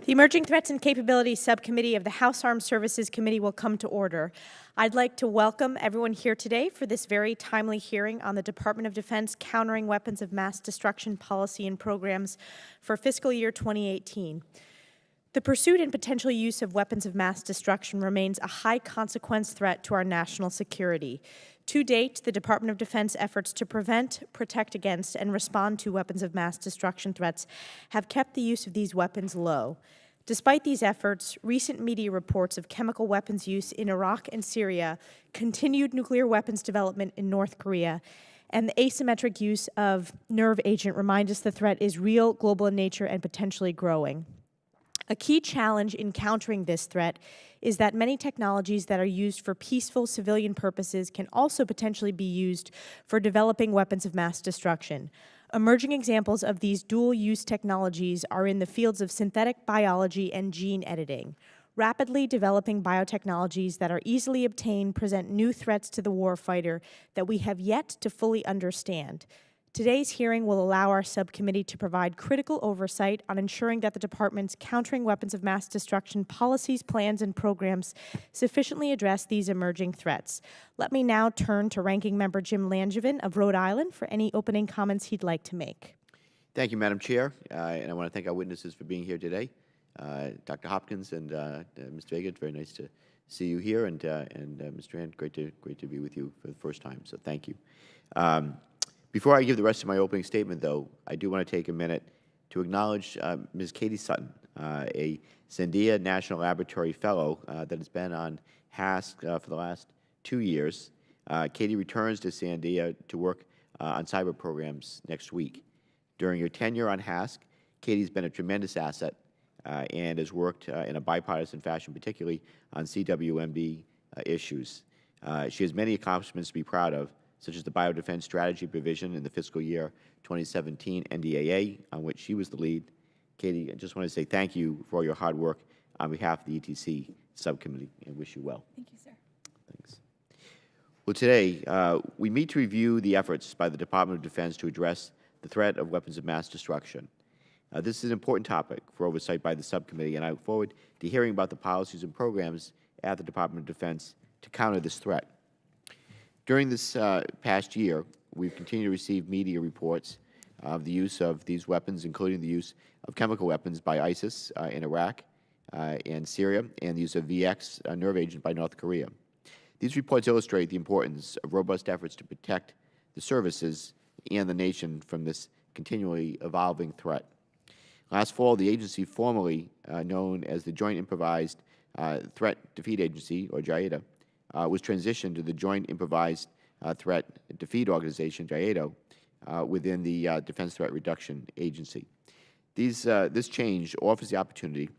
The Emerging Threats and Capabilities Subcommittee of the House Armed Services Committee will come to order. I'd like to welcome everyone here today for this very timely hearing on the Department of Defense Countering Weapons of Mass Destruction Policy and Programs for fiscal year 2018. The pursuit and potential use of weapons of mass destruction remains a high-consequence threat to our national security. To date, the Department of Defense efforts to prevent, protect against, and respond to weapons of mass destruction threats have kept the use of these weapons low. Despite these efforts, recent media reports of chemical weapons use in Iraq and Syria, continued nuclear weapons development in North Korea, and the asymmetric use of nerve agent remind us the threat is real, global in nature, and potentially growing. A key challenge in countering this threat is that many technologies that are used for peaceful civilian purposes can also potentially be used for developing weapons of mass destruction. Emerging examples of these dual-use technologies are in the fields of synthetic biology and gene editing. Rapidly developing biotechnologies that are easily obtained present new threats to the warfighter that we have yet to fully understand. Today's hearing will allow our subcommittee to provide critical oversight on ensuring that the Department's countering weapons of mass destruction policies, plans, and programs sufficiently address these emerging threats. Let me now turn to Ranking Member Jim Langevin of Rhode Island for any opening comments he'd like to make. Thank you, Madam Chair, and I want to thank our witnesses for being here today. Dr. Hopkins and Mr. Verga, it's very nice to see you here, and Mr. Durand, great to be with you for the first time, so thank you. Before I give the rest of my opening statement, though, I do want to take a minute to acknowledge Ms. Katie Sutton, a Sandia National Laboratory Fellow that has been on HASC for the last 2 years. Katie returns to Sandia to work on cyber programs next week. During her tenure on HASC, Katie's been a tremendous asset and has worked in a bipartisan fashion, particularly on CWMD issues. She has many accomplishments to be proud of, such as the Biodefense Strategy provision in the fiscal year 2017 NDAA, on which she was the lead. Katie, I just want to say thank you for all your hard work on behalf of the ETC subcommittee and wish you well. Thank you, sir. Thanks. Well, today, we meet to review the efforts by the Department of Defense to address the threat of weapons of mass destruction. This is an important topic for oversight by the subcommittee, and I look forward to hearing about the policies and programs at the Department of Defense to counter this threat. During this past year, we've continued to receive media reports of the use of these weapons, including the use of chemical weapons by ISIS in Iraq and Syria, and the use of VX, a nerve agent, by North Korea. These reports illustrate the importance of robust efforts to protect the services and the nation from this continually evolving threat. Last fall, the agency, formerly known as the Joint Improvised Threat Defeat Agency, or JIADA, was transitioned to the Joint Improvised Threat Defeat Organization, JIADO, within the Defense Threat Reduction Agency. This change offers the opportunity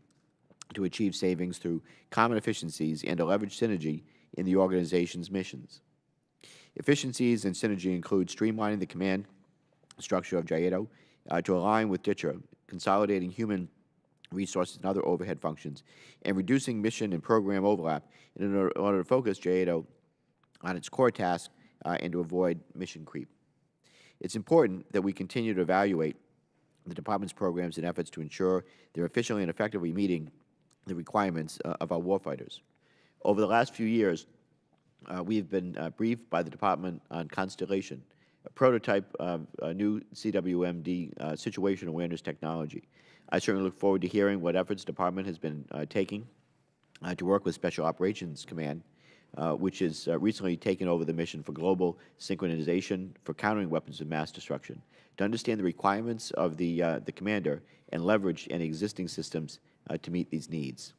to achieve savings through common efficiencies and to leverage synergy in the organization's missions. Efficiencies and synergy include streamlining the command structure of JIADO to align with DITRA, consolidating human resources and other overhead functions, and reducing mission and program overlap in order to focus JIADO on its core task and to avoid mission creep. It's important that we continue to evaluate the Department's programs and efforts to ensure they're efficiently and effectively meeting the requirements of our warfighters. Over the last few years, we've been briefed by the Department on Constellation, a prototype of a new CWMD situational awareness technology. I certainly look forward to hearing what efforts the Department has been taking to work with Special Operations Command, which has recently taken over the mission for global synchronization for countering weapons of mass destruction, to understand the requirements of the commander and leverage any existing systems to meet these needs.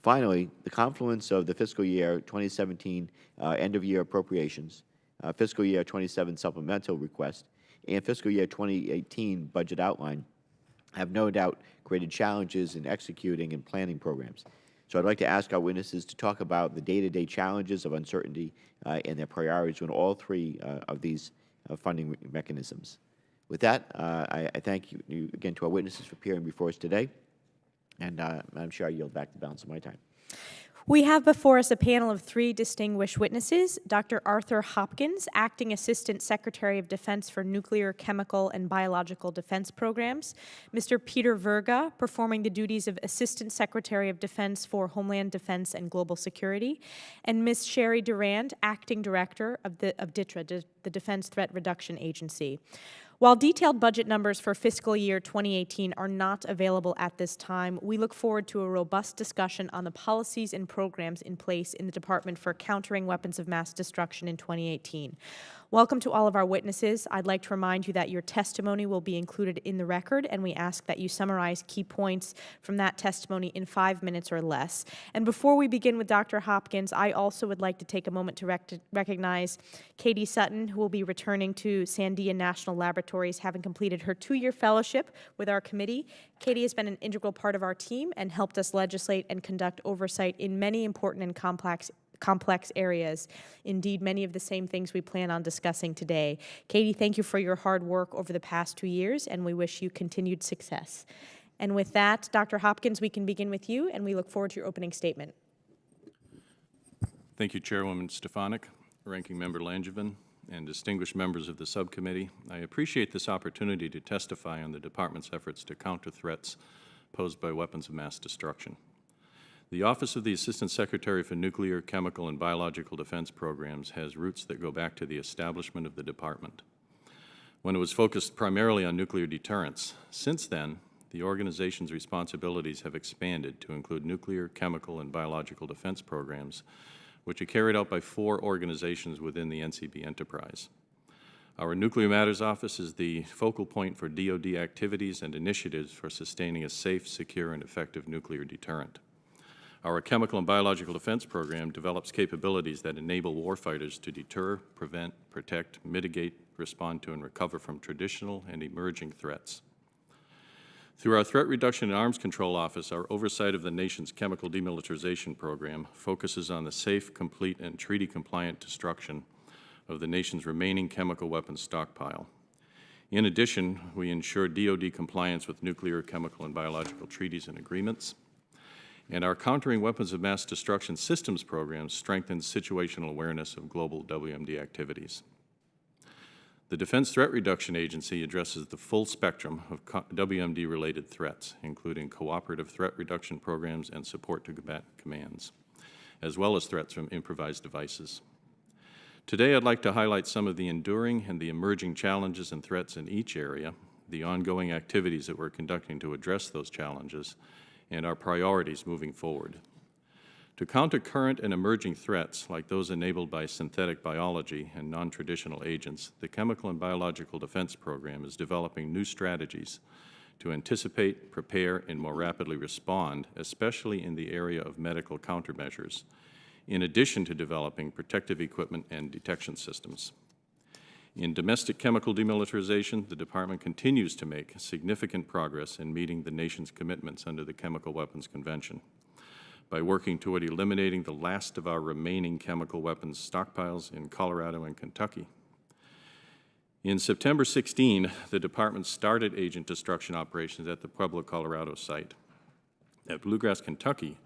Finally, the confluence of the fiscal year 2017 end-of-year appropriations, fiscal year 27 supplemental request, and fiscal year 2018 budget outline have no doubt created challenges in executing and planning programs. So I'd like to ask our witnesses to talk about the day-to-day challenges of uncertainty and their priorities in all three of these funding mechanisms. With that, I thank you again to our witnesses for appearing before us today. And Madam Chair, I yield back the balance of my time. We have before us a panel of three distinguished witnesses: Dr. Arthur Hopkins, Acting Assistant Secretary of Defense for Nuclear, Chemical, and Biological Defense Programs; Mr. Peter Verga, performing the duties of Assistant Secretary of Defense for Homeland Defense and Global Security; and Ms. Shari Durand, Acting Director of DTRA, the Defense Threat Reduction Agency. While detailed budget numbers for fiscal year 2018 are not available at this time, we look forward to a robust discussion on the policies and programs in place in the Department for countering weapons of mass destruction in 2018. Welcome to all of our witnesses. I'd like to remind you that your testimony will be included in the record, and we ask that you summarize key points from that testimony in 5 minutes or less. And before we begin with Dr. Hopkins, I also would like to take a moment to recognize Katie Sutton, who will be returning to Sandia National Laboratories, having completed her 2-year fellowship with our committee. Katie has been an integral part of our team and helped us legislate and conduct oversight in many important and complex areas. Indeed, many of the same things we plan on discussing today. Katie, thank you for your hard work over the past 2 years, and we wish you continued success. And with that, Dr. Hopkins, we can begin with you, and we look forward to your opening statement. Thank you, Chairwoman Stefanik, Ranking Member Langevin, and distinguished members of the subcommittee. I appreciate this opportunity to testify on the Department's efforts to counter threats posed by weapons of mass destruction. The Office of the Assistant Secretary for Nuclear, Chemical, and Biological Defense Programs has roots that go back to the establishment of the department, when it was focused primarily on nuclear deterrence. Since then, the organization's responsibilities have expanded to include nuclear, chemical, and biological defense programs, which are carried out by 4 organizations within the NCB enterprise. Our Nuclear Matters Office is the focal point for DOD activities and initiatives for sustaining a safe, secure, and effective nuclear deterrent. Our Chemical and Biological Defense Program develops capabilities that enable warfighters to deter, prevent, protect, mitigate, respond to, and recover from traditional and emerging threats. Through our Threat Reduction and Arms Control Office, our oversight of the nation's chemical demilitarization program focuses on the safe, complete, and treaty-compliant destruction of the nation's remaining chemical weapons stockpile. In addition, we ensure DOD compliance with nuclear, chemical, and biological treaties and agreements. And our Countering Weapons of Mass Destruction Systems program strengthens situational awareness of global WMD activities. The Defense Threat Reduction Agency addresses the full spectrum of WMD-related threats, including cooperative threat reduction programs and support to combat commands, as well as threats from improvised devices. Today, I'd like to highlight some of the enduring and the emerging challenges and threats in each area, the ongoing activities that we're conducting to address those challenges, and our priorities moving forward. To counter current and emerging threats, like those enabled by synthetic biology and non-traditional agents, the Chemical and Biological Defense Program is developing new strategies to anticipate, prepare, and more rapidly respond, especially in the area of medical countermeasures, in addition to developing protective equipment and detection systems. In domestic chemical demilitarization, the Department continues to make significant progress in meeting the nation's commitments under the Chemical Weapons Convention by working toward eliminating the last of our remaining chemical weapons stockpiles in Colorado and Kentucky. In September 16, the Department started agent destruction operations at the Pueblo, Colorado site. At Bluegrass, Kentucky,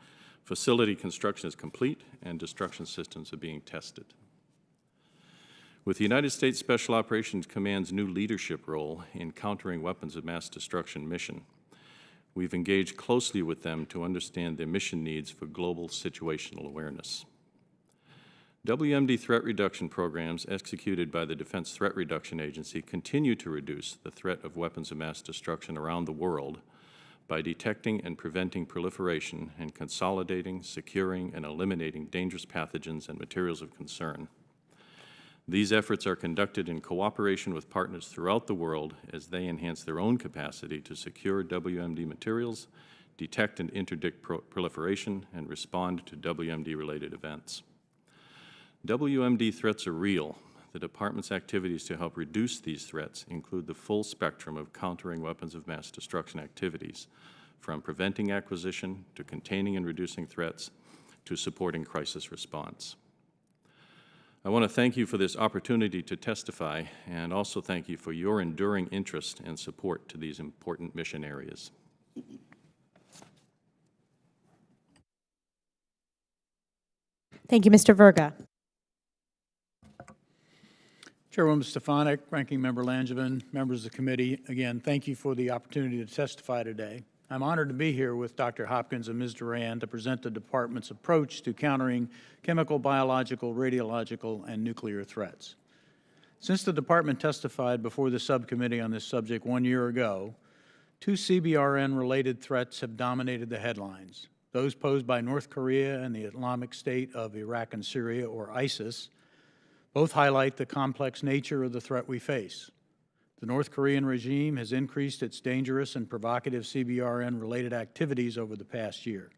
facility construction is complete and destruction systems are being tested. With the United States Special Operations Command's new leadership role in countering weapons of mass destruction mission, we've engaged closely with them to understand their mission needs for global situational awareness. WMD threat reduction programs executed by the Defense Threat Reduction Agency continue to reduce the threat of weapons of mass destruction around the world by detecting and preventing proliferation and consolidating, securing, and eliminating dangerous pathogens and materials of concern. These efforts are conducted in cooperation with partners throughout the world as they enhance their own capacity to secure WMD materials, detect and interdict proliferation, and respond to WMD-related events. WMD threats are real. The Department's activities to help reduce these threats include the full spectrum of countering weapons of mass destruction activities, from preventing acquisition to containing and reducing threats to supporting crisis response. I want to thank you for this opportunity to testify, and also thank you for your enduring interest and support to these important mission areas. Thank you, Mr. Verga. Chairwoman Stefanik, Ranking Member Langevin, members of the committee, again, thank you for the opportunity to testify today. I'm honored to be here with Dr. Hopkins and Ms. Durand to present the department's approach to countering chemical, biological, radiological, and nuclear threats. Since the department testified before the subcommittee on this subject 1 year ago, 2 CBRN-related threats have dominated the headlines. Those posed by North Korea and the Islamic State of Iraq and Syria, or ISIS. Both highlight the complex nature of the threat we face. The North Korean regime has increased its dangerous and provocative CBRN-related activities over the past year.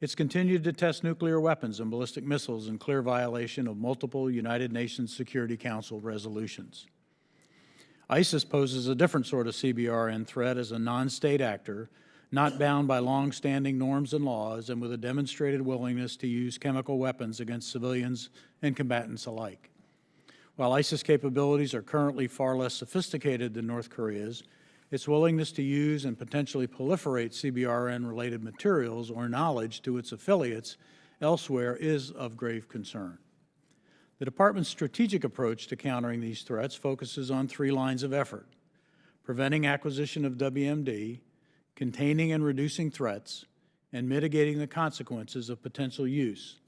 It's continued to test nuclear weapons and ballistic missiles in clear violation of multiple United Nations Security Council resolutions. ISIS poses a different sort of CBRN threat as a non-state actor, not bound by long-standing norms and laws, and with a demonstrated willingness to use chemical weapons against civilians and combatants alike. While ISIS capabilities are currently far less sophisticated than North Korea's, its willingness to use and potentially proliferate CBRN-related materials or knowledge to its affiliates elsewhere is of grave concern. The department's strategic approach to countering these threats focuses on 3 lines of effort: preventing acquisition of WMD, containing and reducing threats, and mitigating the consequences of potential use.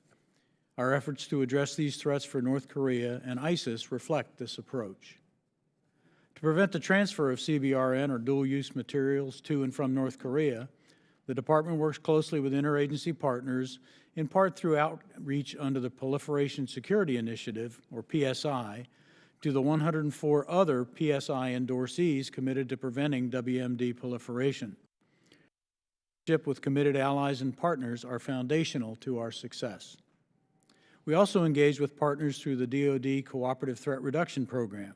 Our efforts to address these threats for North Korea and ISIS reflect this approach. To prevent the transfer of CBRN or dual-use materials to and from North Korea, the department works closely with interagency partners, in part through outreach under the Proliferation Security Initiative, or PSI, to the 104 other PSI endorsees committed to preventing WMD proliferation. Partnership with committed allies and partners are foundational to our success. We also engage with partners through the DOD Cooperative Threat Reduction Program,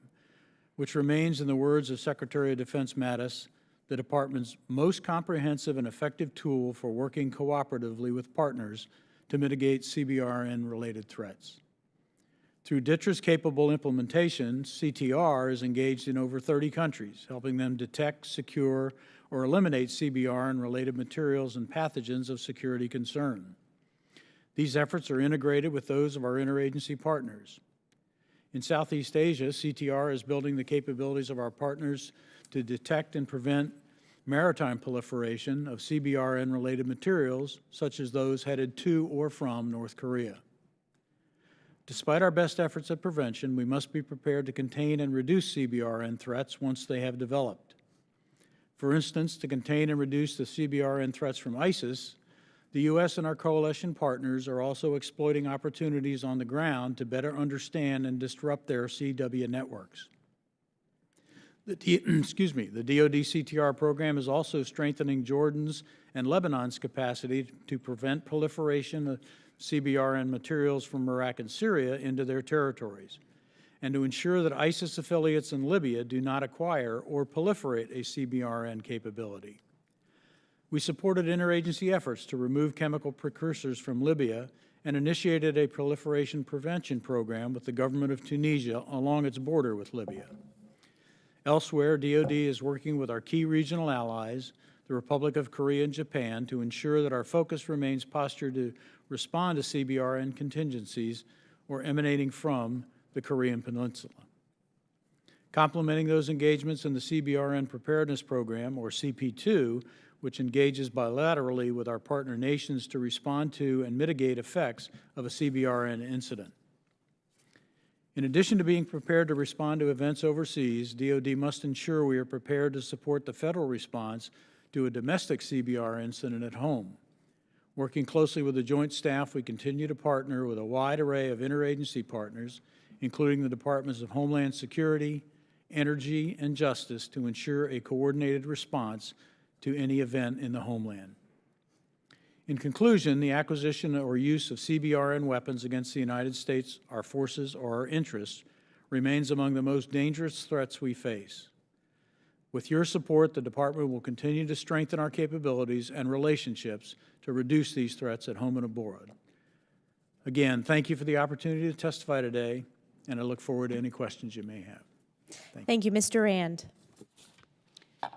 which remains, in the words of Secretary of Defense Mattis, the department's most comprehensive and effective tool for working cooperatively with partners to mitigate CBRN-related threats. Through DTRS-capable implementation, CTR is engaged in over 30 countries, helping them detect, secure, or eliminate CBRN-related materials and pathogens of security concern. These efforts are integrated with those of our interagency partners. In Southeast Asia, CTR is building the capabilities of our partners to detect and prevent maritime proliferation of CBRN-related materials, such as those headed to or from North Korea. Despite our best efforts at prevention, we must be prepared to contain and reduce CBRN threats once they have developed. For instance, to contain and reduce the CBRN threats from ISIS, the U.S. and our coalition partners are also exploiting opportunities on the ground to better understand and disrupt their CW networks. The DOD CTR program is also strengthening Jordan's and Lebanon's capacity to prevent proliferation of CBRN materials from Iraq and Syria into their territories, and to ensure that ISIS affiliates in Libya do not acquire or proliferate a CBRN capability. We supported interagency efforts to remove chemical precursors from Libya and initiated a proliferation prevention program with the government of Tunisia along its border with Libya. Elsewhere, DOD is working with our key regional allies, the Republic of Korea and Japan, to ensure that our focus remains postured to respond to CBRN contingencies or emanating from the Korean Peninsula. Complementing those engagements in the CBRN Preparedness Program, or CP2, which engages bilaterally with our partner nations to respond to and mitigate effects of a CBRN incident. In addition to being prepared to respond to events overseas, DOD must ensure we are prepared to support the federal response to a domestic CBR incident at home. Working closely with the Joint Staff, we continue to partner with a wide array of interagency partners, including the Departments of Homeland Security, Energy, and Justice, to ensure a coordinated response to any event in the homeland. In conclusion, the acquisition or use of CBRN weapons against the United States, our forces, or our interests remains among the most dangerous threats we face. With your support, the Department will continue to strengthen our capabilities and relationships to reduce these threats at home and abroad. Again, thank you for the opportunity to testify today, and I look forward to any questions you may have. Thank you, Ms. Durand.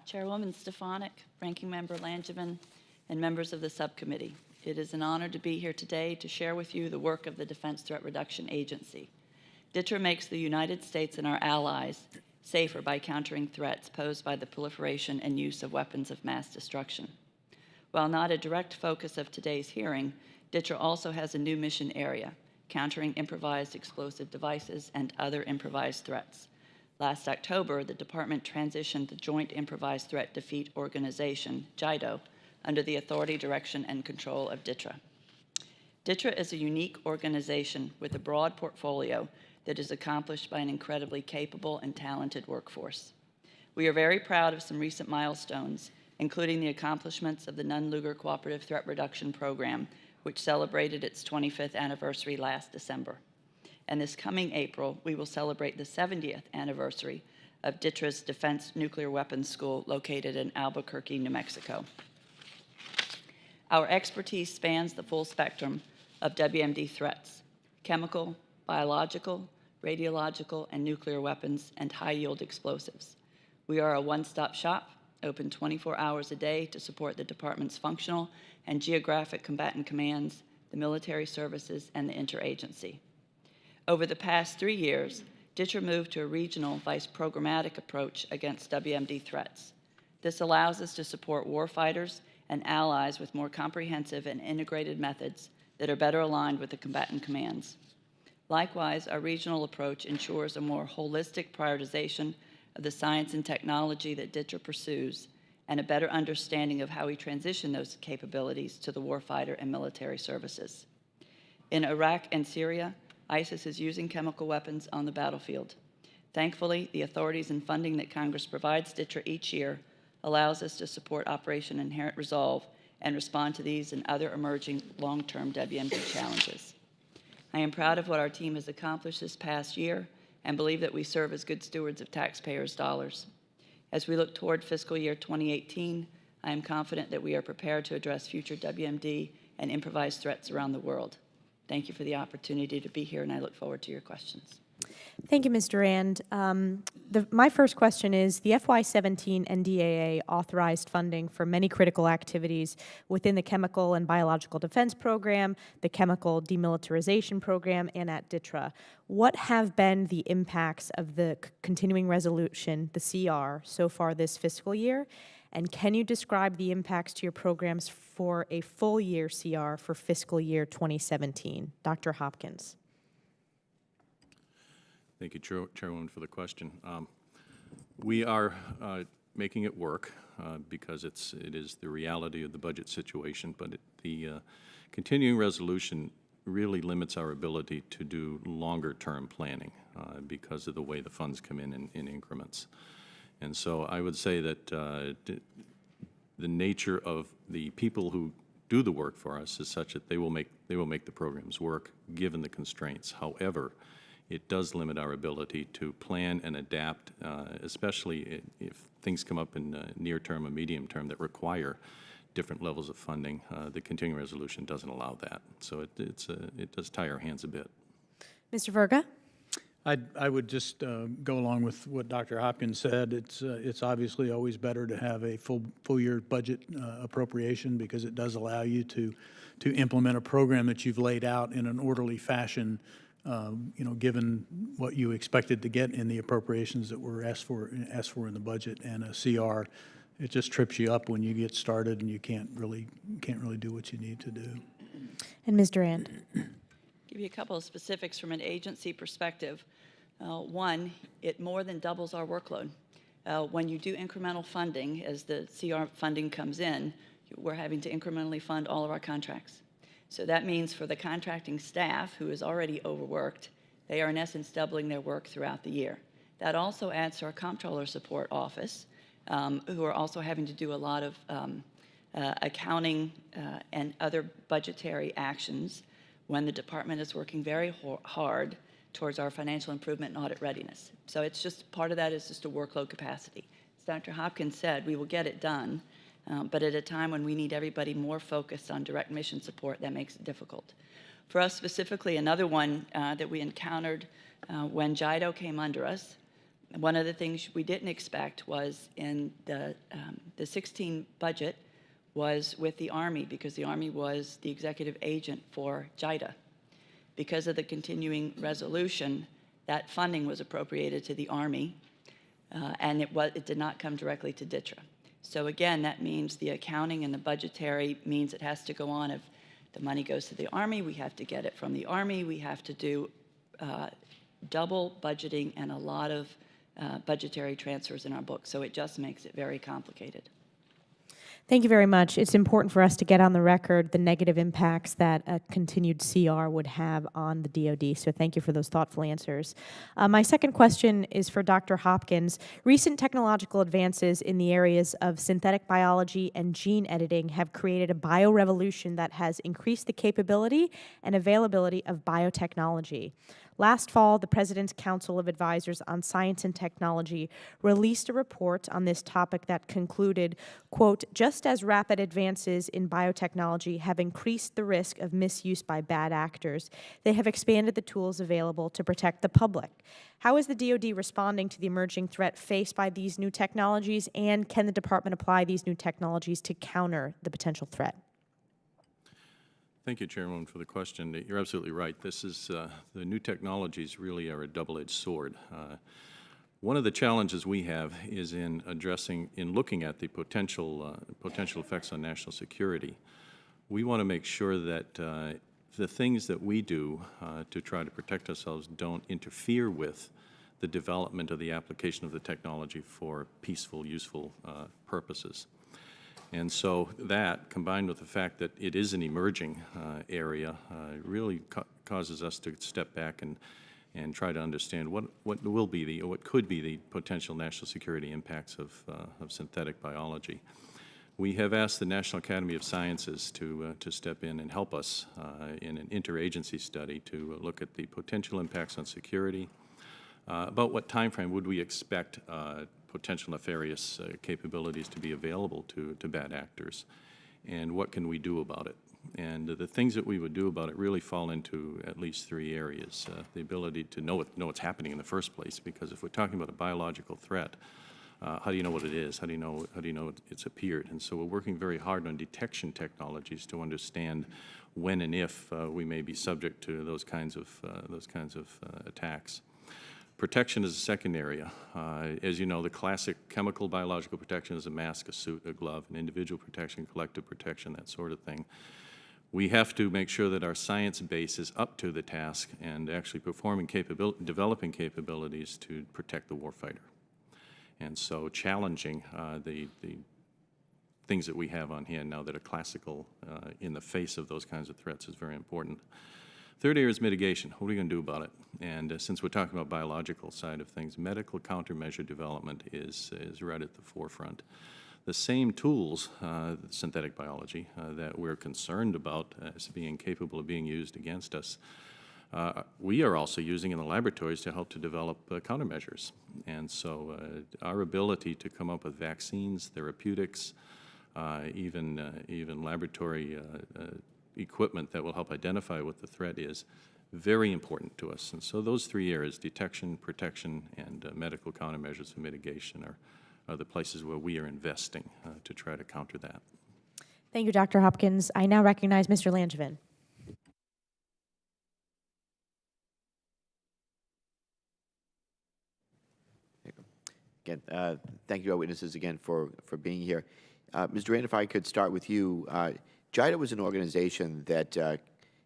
Chairwoman Stefanik, Ranking Member Langevin, and members of the subcommittee. It is an honor to be here today to share with you the work of the Defense Threat Reduction Agency. DTRA makes the United States and our allies safer by countering threats posed by the proliferation and use of weapons of mass destruction. While not a direct focus of today's hearing, DTRA also has a new mission area, countering improvised explosive devices and other improvised threats. Last October, the Department transitioned the Joint Improvised Threat Defeat Organization, JIDO, under the authority, direction, and control of DTRA. DTRA is a unique organization with a broad portfolio that is accomplished by an incredibly capable and talented workforce. We are very proud of some recent milestones, including the accomplishments of the Nunn-Lugar Cooperative Threat Reduction Program, which celebrated its 25th anniversary last December. And this coming April, we will celebrate the 70th anniversary of DTRA's Defense Nuclear Weapons School located in Albuquerque, New Mexico. Our expertise spans the full spectrum of WMD threats: chemical, biological, radiological, and nuclear weapons, and high-yield explosives. We are a one-stop shop, open 24 hours a day to support the Department's functional and geographic combatant commands, the military services, and the interagency. Over the past 3 years, DTRA moved to a regional vice programmatic approach against WMD threats. This allows us to support warfighters and allies with more comprehensive and integrated methods that are better aligned with the combatant commands. Likewise, our regional approach ensures a more holistic prioritization of the science and technology that DTRA pursues and a better understanding of how we transition those capabilities to the warfighter and military services. In Iraq and Syria, ISIS is using chemical weapons on the battlefield. Thankfully, the authorities and funding that Congress provides DTRA each year allows us to support Operation Inherent Resolve and respond to these and other emerging long-term WMD challenges. I am proud of what our team has accomplished this past year and believe that we serve as good stewards of taxpayers' dollars. As we look toward fiscal year 2018, I am confident that we are prepared to address future WMD and improvised threats around the world. Thank you for the opportunity to be here, and I look forward to your questions. Thank you, Ms. Durand. My first question is, the FY17 NDAA authorized funding for many critical activities within the Chemical and Biological Defense Program, the Chemical Demilitarization Program, and at DTRA. What have been the impacts of the continuing resolution, the CR, so far this fiscal year? And can you describe the impacts to your programs for a full year CR for fiscal year 2017? Dr. Hopkins. Thank you, Chairwoman, for the question. We are making it work because it is the reality of the budget situation, but the continuing resolution really limits our ability to do longer-term planning because of the way the funds come in increments. And so I would say that the nature of the people who do the work for us is such that they will make the programs work given the constraints. However, it does limit our ability to plan and adapt, especially if things come up in near term and medium term that require different levels of funding. The continuing resolution doesn't allow that, so it does tie our hands a bit. Mr. Verga? I would just go along with what Dr. Hopkins said. It's obviously always better to have a full year budget appropriation because it does allow you to implement a program that you've laid out in an orderly fashion. Given what you expected to get in the appropriations that were asked for in the budget, and a CR, it just trips you up when you get started and you can't really do what you need to do. And Ms. Durand. Give you a couple of specifics from an agency perspective. One, it more than doubles our workload. When you do incremental funding, as the CR funding comes in, we're having to incrementally fund all of our contracts. So that means for the contracting staff, who is already overworked, they are in essence doubling their work throughout the year. That also adds to our comptroller support office, who are also having to do a lot of accounting and other budgetary actions when the department is working very hard towards our financial improvement and audit readiness. So it's just, part of that is just a workload capacity. As Dr. Hopkins said, we will get it done, but at a time when we need everybody more focused on direct mission support, that makes it difficult. For us specifically, another one that we encountered when JIDO came under us, one of the things we didn't expect was in the 16 budget was with the Army, because the Army was the executive agent for JIDA. Because of the continuing resolution, that funding was appropriated to the Army, and it did not come directly to DTRA. So again, that means the accounting and the budgetary means it has to go on. If the money goes to the Army, we have to get it from the Army. We have to do double budgeting and a lot of budgetary transfers in our book. So it just makes it very complicated. Thank you very much. It's important for us to get on the record the negative impacts that a continued CR would have on the DOD, so thank you for those thoughtful answers. My second question is for Dr. Hopkins. Recent technological advances in the areas of synthetic biology and gene editing have created a biorevolution that has increased the capability and availability of biotechnology. Last fall, the President's Council of Advisors on Science and Technology released a report on this topic that concluded, quote, just as rapid advances in biotechnology have increased the risk of misuse by bad actors, they have expanded the tools available to protect the public. How is the DOD responding to the emerging threat faced by these new technologies, and can the department apply these new technologies to counter the potential threat? Thank you, Chairwoman, for the question. You're absolutely right. This is, the new technologies really are a double-edged sword. One of the challenges we have is in looking at the potential effects on national security. We want to make sure that the things that we do to try to protect ourselves don't interfere with the development of the application of the technology for peaceful, useful purposes. And so that, combined with the fact that it is an emerging area, really causes us to step back and try to understand what could be the potential national security impacts of synthetic biology. We have asked the National Academy of Sciences to step in and help us in an interagency study to look at the potential impacts on security. About what time frame would we expect potential nefarious capabilities to be available to bad actors, and what can we do about it? And the things that we would do about it really fall into at least three areas. The ability to know what's happening in the first place, because if we're talking about a biological threat, how do you know what it is? How do you know it's appeared? And so we're working very hard on detection technologies to understand when and if we may be subject to those kinds of attacks. Protection is a second area. As you know, the classic chemical biological protection is a mask, a suit, a glove, an individual protection, collective protection, that sort of thing. We have to make sure that our science base is up to the task and actually developing capabilities to protect the warfighter. And so challenging the things that we have on hand now that are classical in the face of those kinds of threats is very important. Third area is mitigation. What are we going to do about it? And since we're talking about biological side of things, medical countermeasure development is right at the forefront. The same tools, synthetic biology, that we're concerned about as being capable of being used against us, we are also using in the laboratories to help to develop countermeasures. And so our ability to come up with vaccines, therapeutics, even laboratory equipment that will help identify what the threat is, very important to us. And so those three areas, detection, protection, and medical countermeasures for mitigation are the places where we are investing to try to counter that. Thank you, Dr. Hopkins. I now recognize Mr. Langevin. Again, thank you, our witnesses, again, for being here. Ms. Durand, if I could start with you. JIDA was an organization that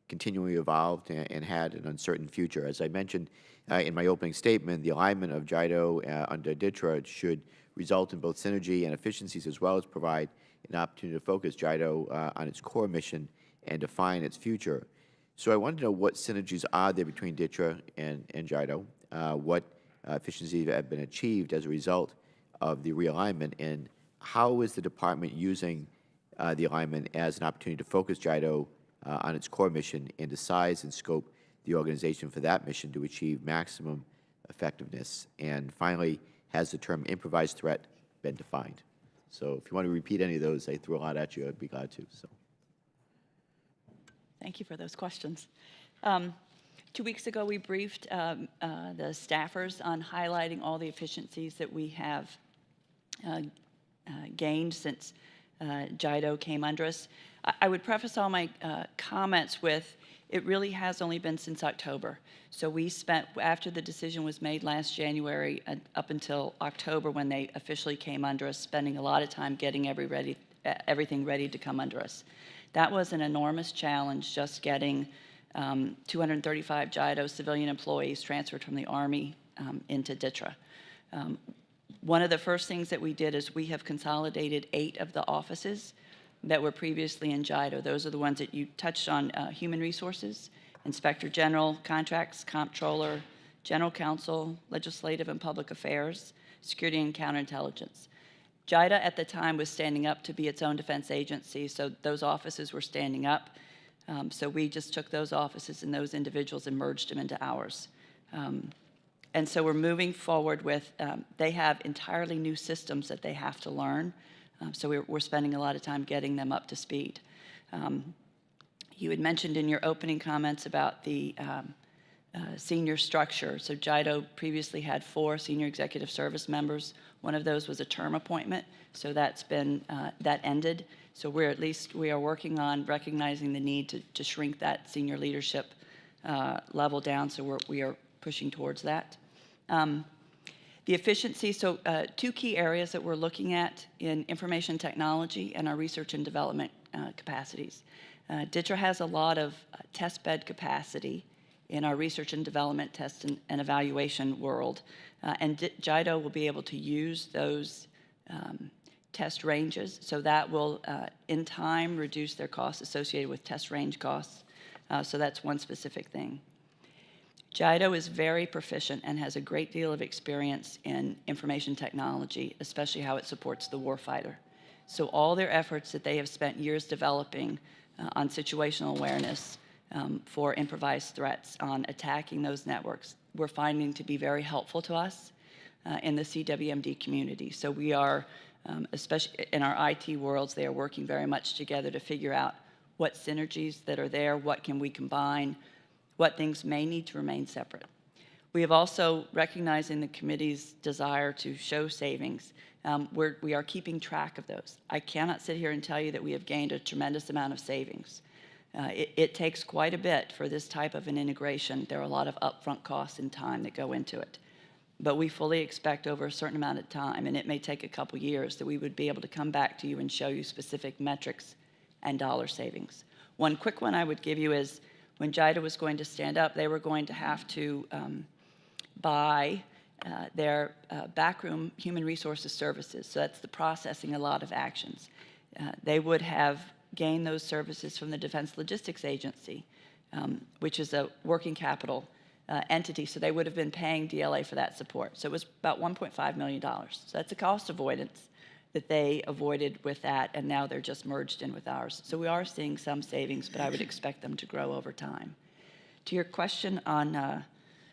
continually evolved and had an uncertain future. As I mentioned in my opening statement, the alignment of JIDA under DTRA should result in both synergy and efficiencies, as well as provide an opportunity to focus JIDA on its core mission and define its future. So I wanted to know what synergies are there between DTRA and JIDA, what efficiencies have been achieved as a result of the realignment, and how is the department using the alignment as an opportunity to focus JIDA on its core mission and to size and scope the organization for that mission to achieve maximum effectiveness? And finally, has the term improvised threat been defined? So if you want to repeat any of those, I threw a lot at you, I'd be glad to. So. Thank you for those questions. 2 weeks ago, we briefed the staffers on highlighting all the efficiencies that we have gained since JIDO came under us. I would preface all my comments with, it really has only been since October. So we spent, after the decision was made last January up until October when they officially came under us, spending a lot of time getting everything ready to come under us. That was an enormous challenge, just getting 235 JIDO civilian employees transferred from the Army into DTRA. One of the first things that we did is we have consolidated 8 of the offices that were previously in JIDO. Those are the ones that you touched on: Human Resources, Inspector General, Contracts, Comptroller, General Counsel, Legislative and Public Affairs, Security and Counterintelligence. JIDA at the time was standing up to be its own defense agency, so those offices were standing up. So we just took those offices and those individuals and merged them into ours. And so we're moving forward with, they have entirely new systems that they have to learn. So we're spending a lot of time getting them up to speed. You had mentioned in your opening comments about the senior structure. So JIDO previously had 4 senior executive service members. One of those was a term appointment, so that's been, that ended. So we are working on recognizing the need to shrink that senior leadership level down, so we are pushing towards that. The efficiency, so 2 key areas that we're looking at in information technology and our research and development capacities. DTRA has a lot of test bed capacity in our research and development test and evaluation world, and JIDO will be able to use those test ranges, so that will, in time, reduce their costs associated with test range costs. So that's one specific thing. JIDO is very proficient and has a great deal of experience in information technology, especially how it supports the warfighter. So all their efforts that they have spent years developing on situational awareness for improvised threats, on attacking those networks, we're finding to be very helpful to us in the CWMD community. So we are, especially in our IT worlds, they are working very much together to figure out what synergies that are there, what can we combine, what things may need to remain separate. We have also, recognizing the committee's desire to show savings, we are keeping track of those. I cannot sit here and tell you that we have gained a tremendous amount of savings. It takes quite a bit for this type of an integration. There are a lot of upfront costs and time that go into it. But we fully expect over a certain amount of time, and it may take a couple years, that we would be able to come back to you and show you specific metrics and dollar savings. One quick one I would give you is, when JIDO was going to stand up, they were going to have to buy their backroom human resources services. So that's the processing a lot of actions. They would have gained those services from the Defense Logistics Agency, which is a working capital entity. So they would have been paying DLA for that support. So it was about $1.5 million. So that's a cost avoidance that they avoided with that, and now they're just merged in with ours. So we are seeing some savings, but I would expect them to grow over time. To your question on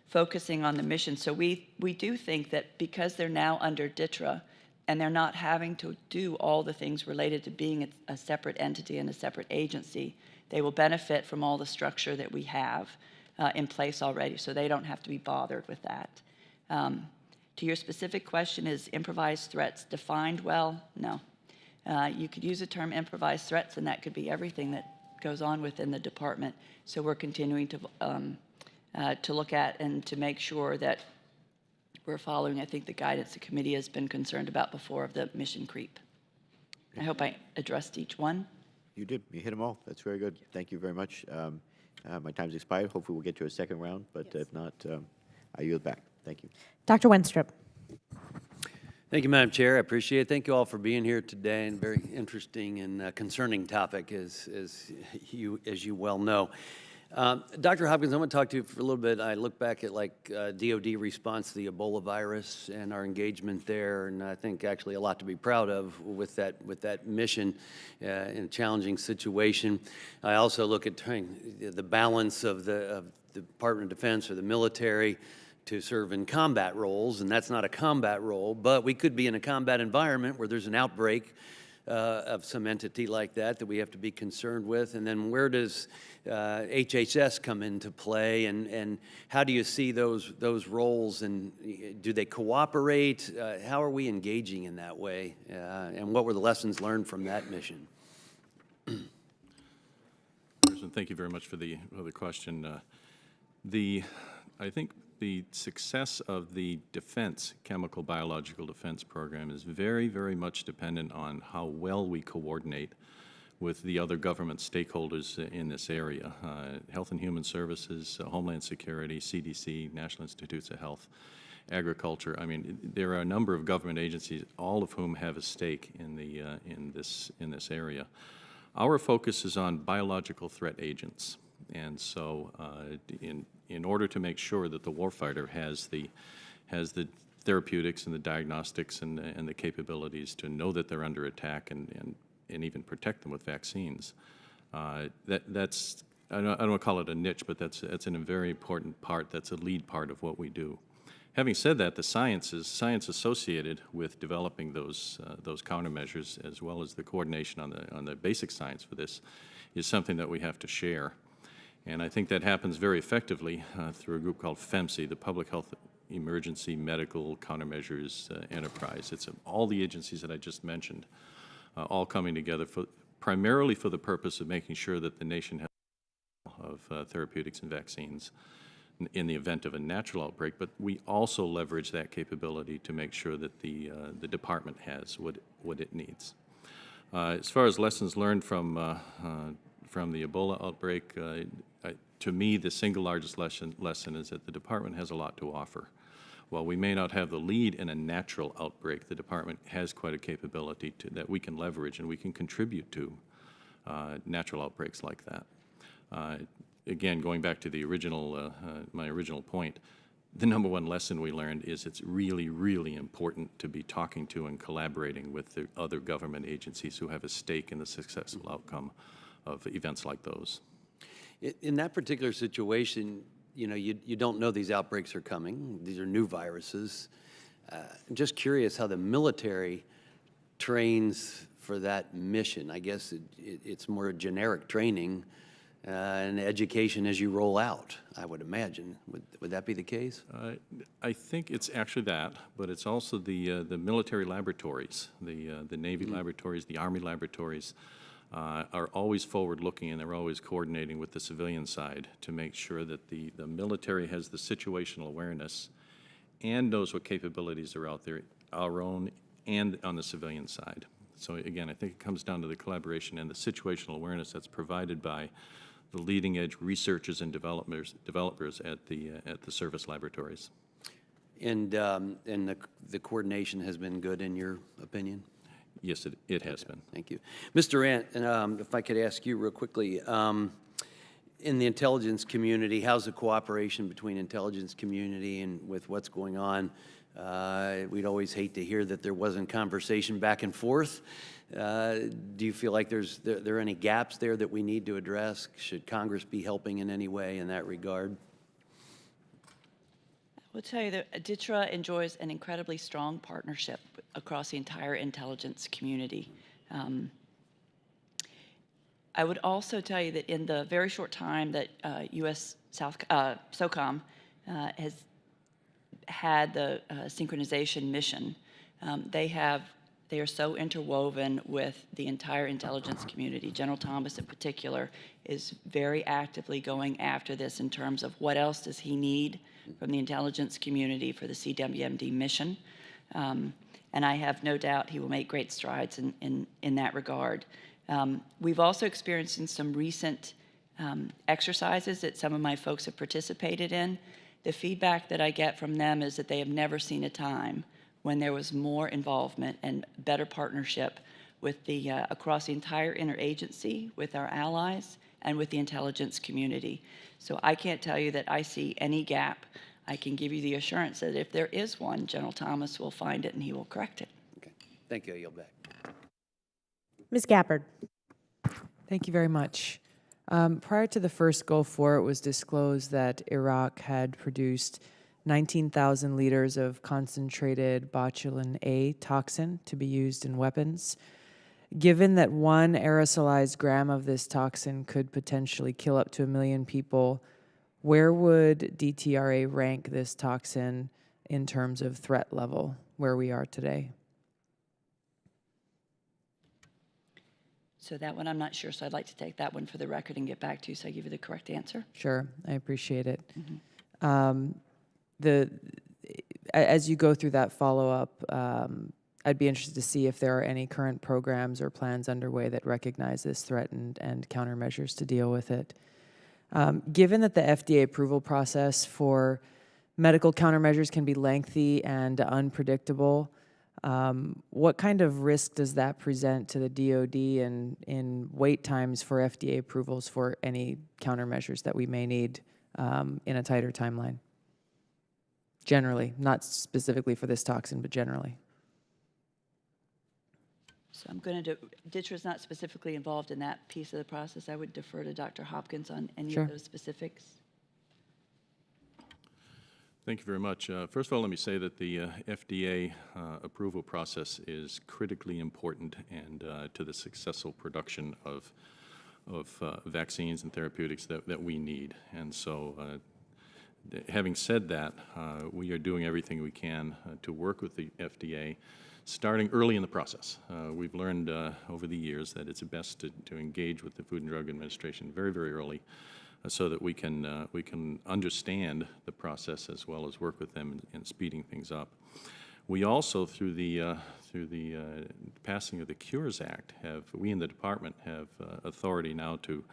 focusing on the mission, so we do think that because they're now under DTRA and they're not having to do all the things related to being a separate entity and a separate agency, they will benefit from all the structure that we have in place already, so they don't have to be bothered with that. To your specific question, is improvised threats defined well? No. You could use the term improvised threats, and that could be everything that goes on within the department. So we're continuing to look at and to make sure that we're following, I think, the guidance the committee has been concerned about before of the mission creep. I hope I addressed each one. You did. You hit them all. That's very good. Thank you very much. My time's expired. Hopefully we'll get to a second round, but if not, I yield back. Thank you. Dr. Wenstrup. Thank you, Madam Chair. I appreciate it. Thank you all for being here today, and very interesting and concerning topic, as you well know. Dr. Hopkins, I'm going to talk to you for a little bit. I look back at DOD response to the Ebola virus and our engagement there, and I think actually a lot to be proud of with that mission in a challenging situation. I also look at the balance of the Department of Defense or the military to serve in combat roles, and that's not a combat role, but we could be in a combat environment where there's an outbreak of some entity like that we have to be concerned with? And then where does HHS come into play, and how do you see those roles, and do they cooperate? How are we engaging in that way, and what were the lessons learned from that mission? Thank you very much for the question. I think the success of the defense, chemical biological defense program is very, very much dependent on how well we coordinate with the other government stakeholders in this area. Health and Human Services, Homeland Security, CDC, National Institutes of Health, Agriculture. I mean, there are a number of government agencies, all of whom have a stake in this area. Our focus is on biological threat agents, and so in order to make sure that the warfighter has the therapeutics and the diagnostics and the capabilities to know that they're under attack and even protect them with vaccines, that's I don't want to call it a niche, but that's a very important part. That's a lead part of what we do. Having said that, the science associated with developing those countermeasures, as well as the coordination on the basic science for this, is something that we have to share. And I think that happens very effectively through a group called FEMC, the Public Health Emergency Medical Countermeasures Enterprise. It's all the agencies that I just mentioned, all coming together primarily for the purpose of making sure that the nation has of therapeutics and vaccines in the event of a natural outbreak, but we also leverage that capability to make sure that the department has what it needs. As far as lessons learned from the Ebola outbreak, to me, the single largest lesson is that the department has a lot to offer. While we may not have the lead in a natural outbreak, the department has quite a capability that we can leverage and we can contribute to natural outbreaks like that. Again, going back to the original, my original point, the number one lesson we learned is it's really, really important to be talking to and collaborating with the other government agencies who have a stake in the successful outcome of events like those. In that particular situation, you don't know these outbreaks are coming. These are new viruses. I'm just curious how the military trains for that mission. I guess it's more generic training and education as you roll out, I would imagine. Would that be the case? I think it's actually that, but it's also the military laboratories, the Navy laboratories, the Army laboratories are always forward-looking, and they're always coordinating with the civilian side to make sure that the military has the situational awareness and knows what capabilities are out there, our own and on the civilian side. So again, I think it comes down to the collaboration and the situational awareness that's provided by the leading-edge researchers and developers at the service laboratories. And the coordination has been good in your opinion? Yes, it has been. Thank you. Mr. Durand, if I could ask you real quickly, in the intelligence community, how's the cooperation between intelligence community and with what's going on? We'd always hate to hear that there wasn't conversation back and forth. Do you feel like there are any gaps there that we need to address? Should Congress be helping in any way in that regard? I will tell you that DITRA enjoys an incredibly strong partnership across the entire intelligence community. I would also tell you that in the very short time that U.S. SOCOM has had the synchronization mission, they are so interwoven with the entire intelligence community. General Thomas in particular is very actively going after this in terms of what else does he need from the intelligence community for the CWMD mission. And I have no doubt he will make great strides in that regard. We've also experienced in some recent exercises that some of my folks have participated in. The feedback that I get from them is that they have never seen a time when there was more involvement and better partnership with the across the entire interagency, with our allies, and with the intelligence community. So I can't tell you that I see any gap. I can give you the assurance that if there is one, General Thomas will find it and he will correct it. Okay. Thank you. I yield back. Ms. Gabbard. Thank you very much. Prior to the first Gulf War, it was disclosed that Iraq had produced 19,000 liters of concentrated botulin A toxin to be used in weapons. Given that 1 aerosolized gram of this toxin could potentially kill up to 1 million people, where would DTRA rank this toxin in terms of threat level, where we are today? So that one, I'm not sure, so I'd like to take that one for the record and get back to you so I give you the correct answer. Sure, I appreciate it. As you go through that follow-up, I'd be interested to see if there are any current programs or plans underway that recognize this threat and countermeasures to deal with it. Given that the FDA approval process for medical countermeasures can be lengthy and unpredictable, what kind of risk does that present to the DOD in wait times for FDA approvals for any countermeasures that we may need in a tighter timeline? Generally, not specifically for this toxin, but generally. So I'm going to DITRA is not specifically involved in that piece of the process. I would defer to Dr. Hopkins on any Sure. of those specifics. Thank you very much. First of all, let me say that the FDA approval process is critically important and to the successful production of vaccines and therapeutics that we need. And so having said that, we are doing everything we can to work with the FDA, starting early in the process. We've learned over the years that it's best to engage with the Food and Drug Administration very, very early so that we can understand the process as well as work with them in speeding things up. We also, through the passing of the Cures Act, we in the department have authority now to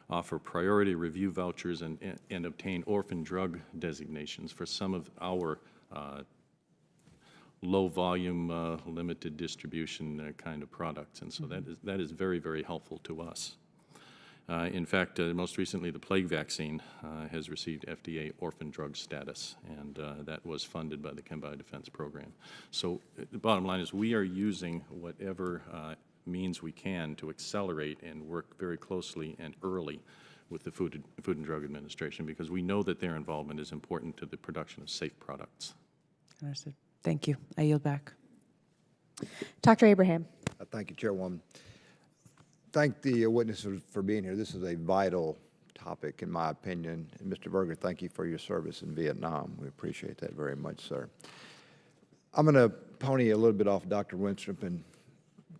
offer priority review vouchers and obtain orphan drug designations for some of our low volume, limited distribution kind of products. And so that is very, very helpful to us. In fact, most recently, the plague vaccine has received FDA orphan drug status, and that was funded by the Chem Biodefense Program. So the bottom line is we are using whatever means we can to accelerate and work very closely and early with the Food and Drug Administration because we know that their involvement is important to the production of safe products. Understood. Thank you. I yield back. Dr. Abraham. Thank you, Chairwoman. Thank the witnesses for being here. This is a vital topic, in my opinion. And Mr. Verga, thank you for your service in Vietnam. We appreciate that very much, sir. I'm going to pony a little bit off Dr. Winstrup and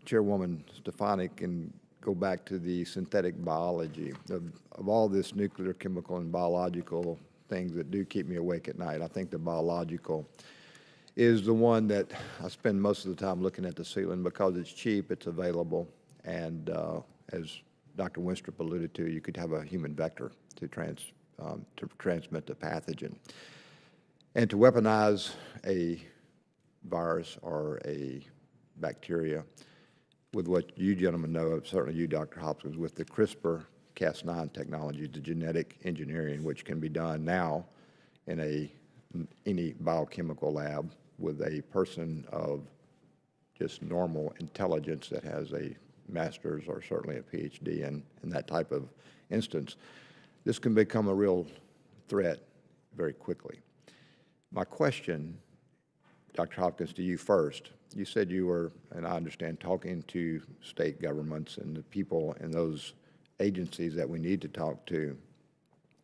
Chairwoman Stefanik and go back to the synthetic biology of all this nuclear, chemical, and biological things that do keep me awake at night. I think the biological is the one that I spend most of the time looking at the ceiling because it's cheap, it's available, and as Dr. Winstrup alluded to, you could have a human vector to transmit the pathogen. And to weaponize a virus or a bacteria with what you gentlemen know of, certainly you, Dr. Hopkins, with the CRISPR-Cas9 technology, the genetic engineering, which can be done now in any biochemical lab with a person of just normal intelligence that has a master's or certainly a PhD in that type of instance, this can become a real threat very quickly. My question, Dr. Hopkins, to you first. You said you were, and I understand, talking to state governments and the people in those agencies that we need to talk to.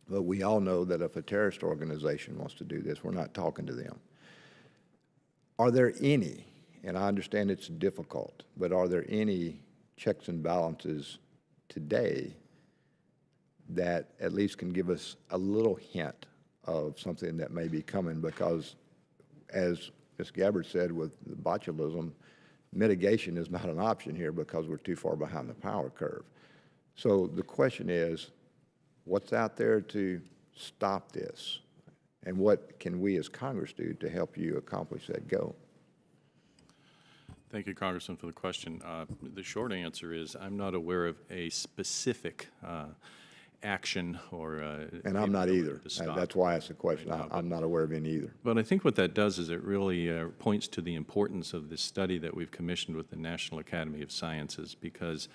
But we all know that if a terrorist organization wants to do this, we're not talking to them. Are there any, and I understand it's difficult, but are there any checks and balances today that at least can give us a little hint of something that may be coming? Because as Ms. Gabbard said with the botulism, mitigation is not an option here because we're too far behind the power curve. So the question is, what's out there to stop this? And what can we as Congress do to help you accomplish that goal? Thank you, Congressman, for the question. The short answer is I'm not aware of a specific action or and I'm not either. That's why I asked the question. I'm not aware of any either. But I think what that does is it really points to the importance of this study that we've commissioned with the National Academy of Sciences, because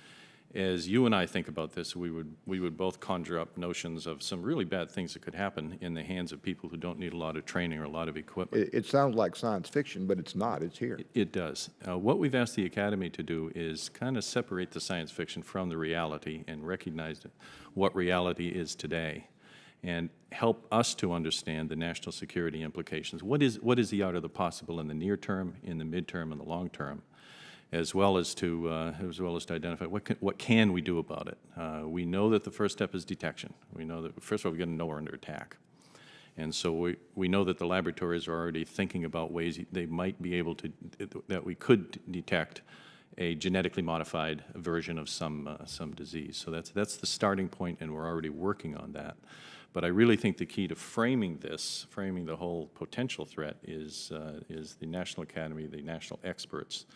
as you and I think about this, we would both conjure up notions of some really bad things that could happen in the hands of people who don't need a lot of training or a lot of equipment. It sounds like science fiction, but it's not. It's here. It does. What we've asked the Academy to do is kind of separate the science fiction from the reality and recognize what reality is today and help us to understand the national security implications. What is the art of the possible in the near term, in the midterm, and the long term, as well as to identify what can we do about it. We know that the first step is detection. We know that, first of all, we've got to know we're under attack. And so we know that the laboratories are already thinking about ways they might be able to, that we could detect a genetically modified version of some disease. So that's the starting point, and we're already working on that. But I really think the key to framing the whole potential threat is the National Academy, the national experts,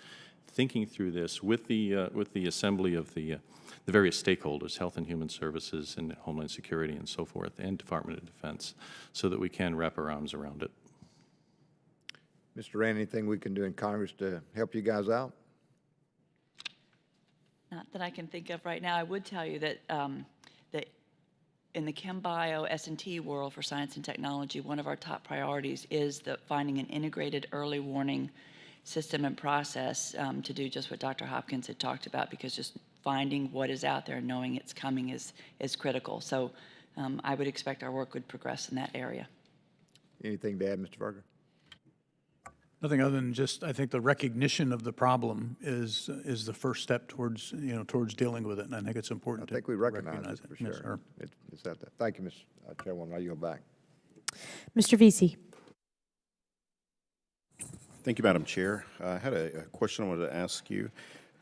thinking through this with the assembly of the various stakeholders, Health and Human Services and Homeland Security and so forth, and Department of Defense, so that we can wrap our arms around it. Mr. Rand, anything we can do in Congress to help you guys out? Not that I can think of right now. I would tell you that that in the ChemBio S&T world for science and technology, one of our top priorities is finding an integrated early warning system and process to do just what Dr. Hopkins had talked about, because just finding what is out there and knowing it's coming is critical. So I would expect our work would progress in that area. Anything to add, Mr. Verga? Nothing other than just, I think the recognition of the problem is the first step towards, towards dealing with it, and I think it's important I think we recognize it for Yes, sure. sir. It's out there. Thank you, Ms. Chairwoman. I yield back. Mr. Vesey. Thank you, Madam Chair. I had a question I wanted to ask you.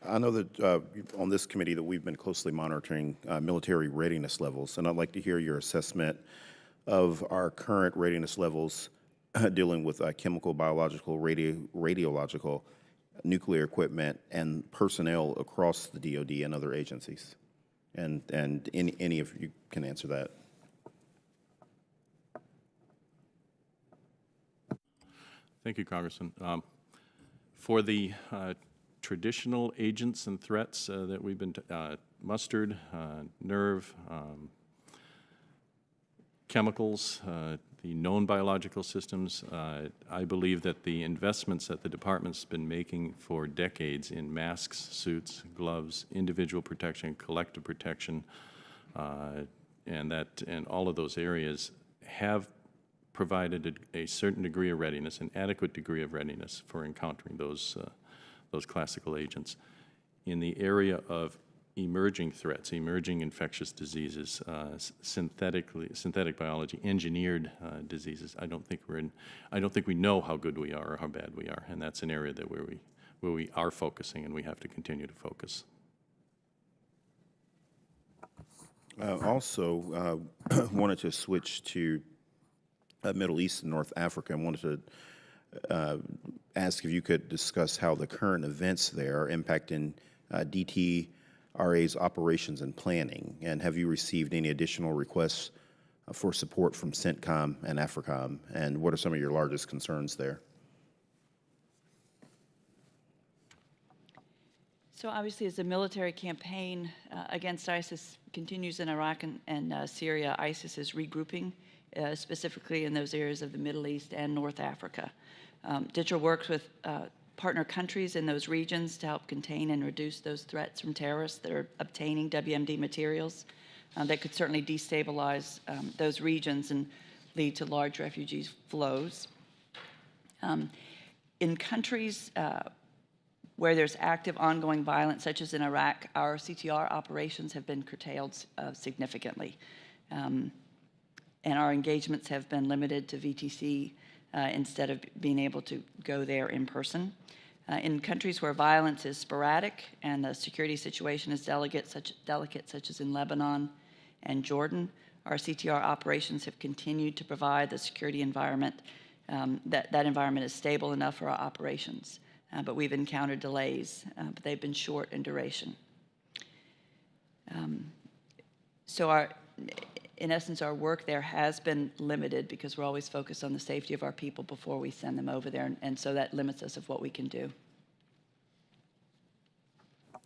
I know that on this committee that we've been closely monitoring military readiness levels, and I'd like to hear your assessment of our current readiness levels dealing with chemical, biological, radiological, nuclear equipment, and personnel across the DOD and other agencies. And any of you can answer that. Thank you, Congressman. For the traditional agents and threats that we've been mustard, nerve, chemicals, the known biological systems, I believe that the investments that the department's been making for decades in masks, suits, gloves, individual protection, collective protection, and all of those areas have provided a certain degree of readiness, an adequate degree of readiness for encountering those classical agents. In the area of emerging threats, emerging infectious diseases, synthetic biology, engineered diseases, I don't think we know how good we are or how bad we are, and that's an area that where we are focusing, and we have to continue to focus. Also, wanted to switch to Middle East and North Africa. I wanted to ask if you could discuss how the current events there are impacting DTRA's operations and planning, and have you received any additional requests for support from CENTCOM and AFRICOM, and what are some of your largest concerns there? So obviously, as the military campaign against ISIS continues in Iraq and Syria, ISIS is regrouping, specifically in those areas of the Middle East and North Africa. DTRA works with partner countries in those regions to help contain and reduce those threats from terrorists that are obtaining WMD materials that could certainly destabilize those regions and lead to large refugee flows. In countries where there's active ongoing violence, such as in Iraq, our CTR operations have been curtailed significantly. And our engagements have been limited to VTC instead of being able to go there in person. In countries where violence is sporadic and the security situation is delicate, such as in Lebanon and Jordan, our CTR operations have continued to provide the security environment. That environment is stable enough for our operations. But we've encountered delays, but they've been short in duration. In essence, our work there has been limited because we're always focused on the safety of our people before we send them over there, and so that limits us of what we can do.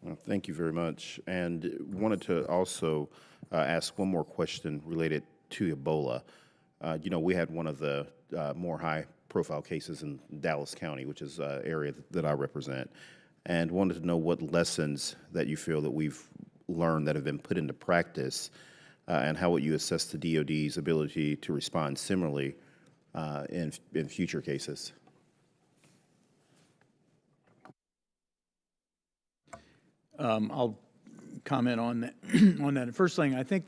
Well, thank you very much. And wanted to also ask one more question related to Ebola. You know, we had one of the more high-profile cases in Dallas County, which is an area that I represent, and wanted to know what lessons that you feel that we've learned that have been put into practice, and how would you assess the DOD's ability to respond similarly in future cases? I'll comment on that. On that. First thing, I think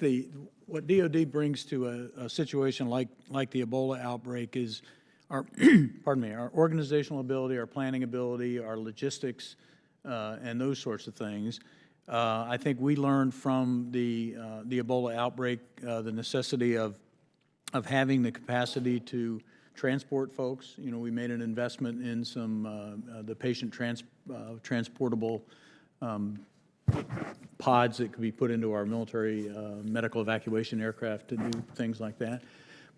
what DOD brings to a situation like the Ebola outbreak is our pardon me, our organizational ability, our planning ability, our logistics, and those sorts of things. I think we learned from the Ebola outbreak the necessity of having the capacity to transport folks. You know, we made an investment in some the patient transportable pods that could be put into our military medical evacuation aircraft to do things like that.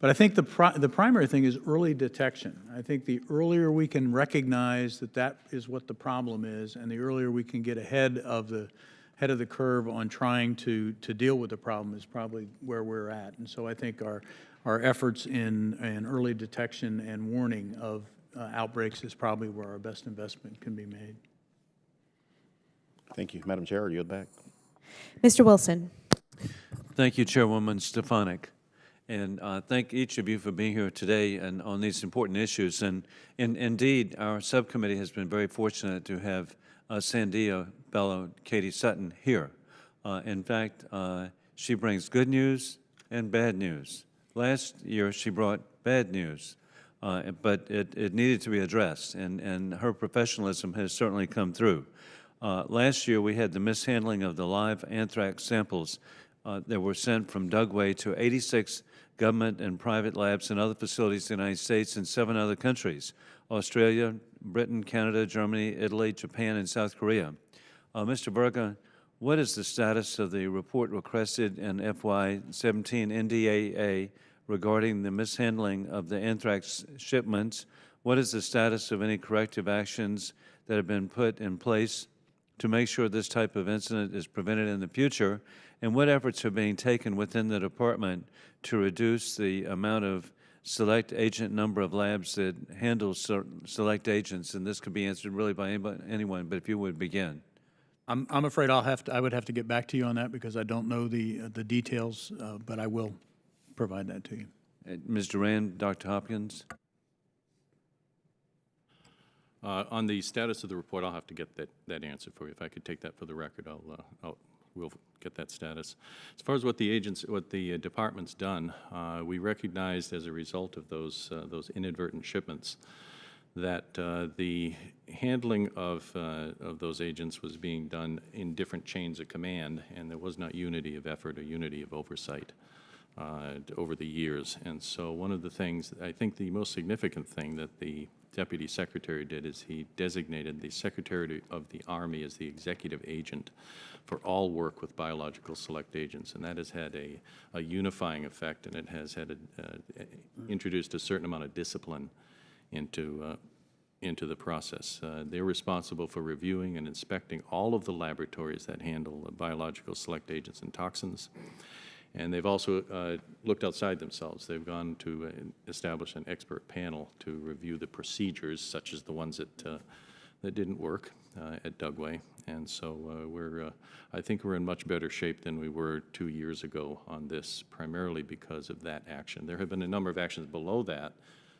But I think the primary thing is early detection. I think the earlier we can recognize that is what the problem is, and the earlier we can get ahead of the curve on trying to deal with the problem is probably where we're at. And so I think our efforts in early detection and warning of outbreaks is probably where our best investment can be made. Thank you. Madam Chair, I yield back. Mr. Wilson. Thank you, Chairwoman Stefanik. And thank each of you for being here today and on these important issues. And indeed, our subcommittee has been very fortunate to have Sandia fellow Katie Sutton here. In fact, she brings good news and bad news. Last year, she brought bad news, but it needed to be addressed, and her professionalism has certainly come through. Last year, we had the mishandling of the live anthrax samples that were sent from Dugway to 86 government and private labs and other facilities in the United States and 7 other countries: Australia, Britain, Canada, Germany, Italy, Japan, and South Korea. Mr. Verga, what is the status of the report requested in FY18 NDAA regarding the mishandling of the anthrax shipments? What is the status of any corrective actions that have been put in place to make sure this type of incident is prevented in the future? And what efforts are being taken within the department to reduce the amount of select agent number of labs that handle select agents? And this could be answered really by anyone, but if you would begin. I'm afraid I would have to get back to you on that because I don't know the details, but I will provide that to you. Ms. Durand, Dr. Hopkins. On the status of the report, I'll have to get that answer for you. If I could take that for the record, we'll get that status. As far as what the department's done, we recognized as a result of those inadvertent shipments that the handling of those agents was being done in different chains of command, and there was not unity of effort or unity of oversight over the years. And so one of the things, I think the most significant thing that the Deputy Secretary did is he designated the Secretary of the Army as the executive agent for all work with biological select agents, and that has had a unifying effect, and it has had introduced a certain amount of discipline into the process. They're responsible for reviewing and inspecting all of the laboratories that handle biological select agents and toxins. And they've also looked outside themselves. They've gone to establish an expert panel to review the procedures, such as the ones that didn't work at Dugway. And so I think we're in much better shape than we were 2 years ago on this, primarily because of that action. There have been a number of actions below that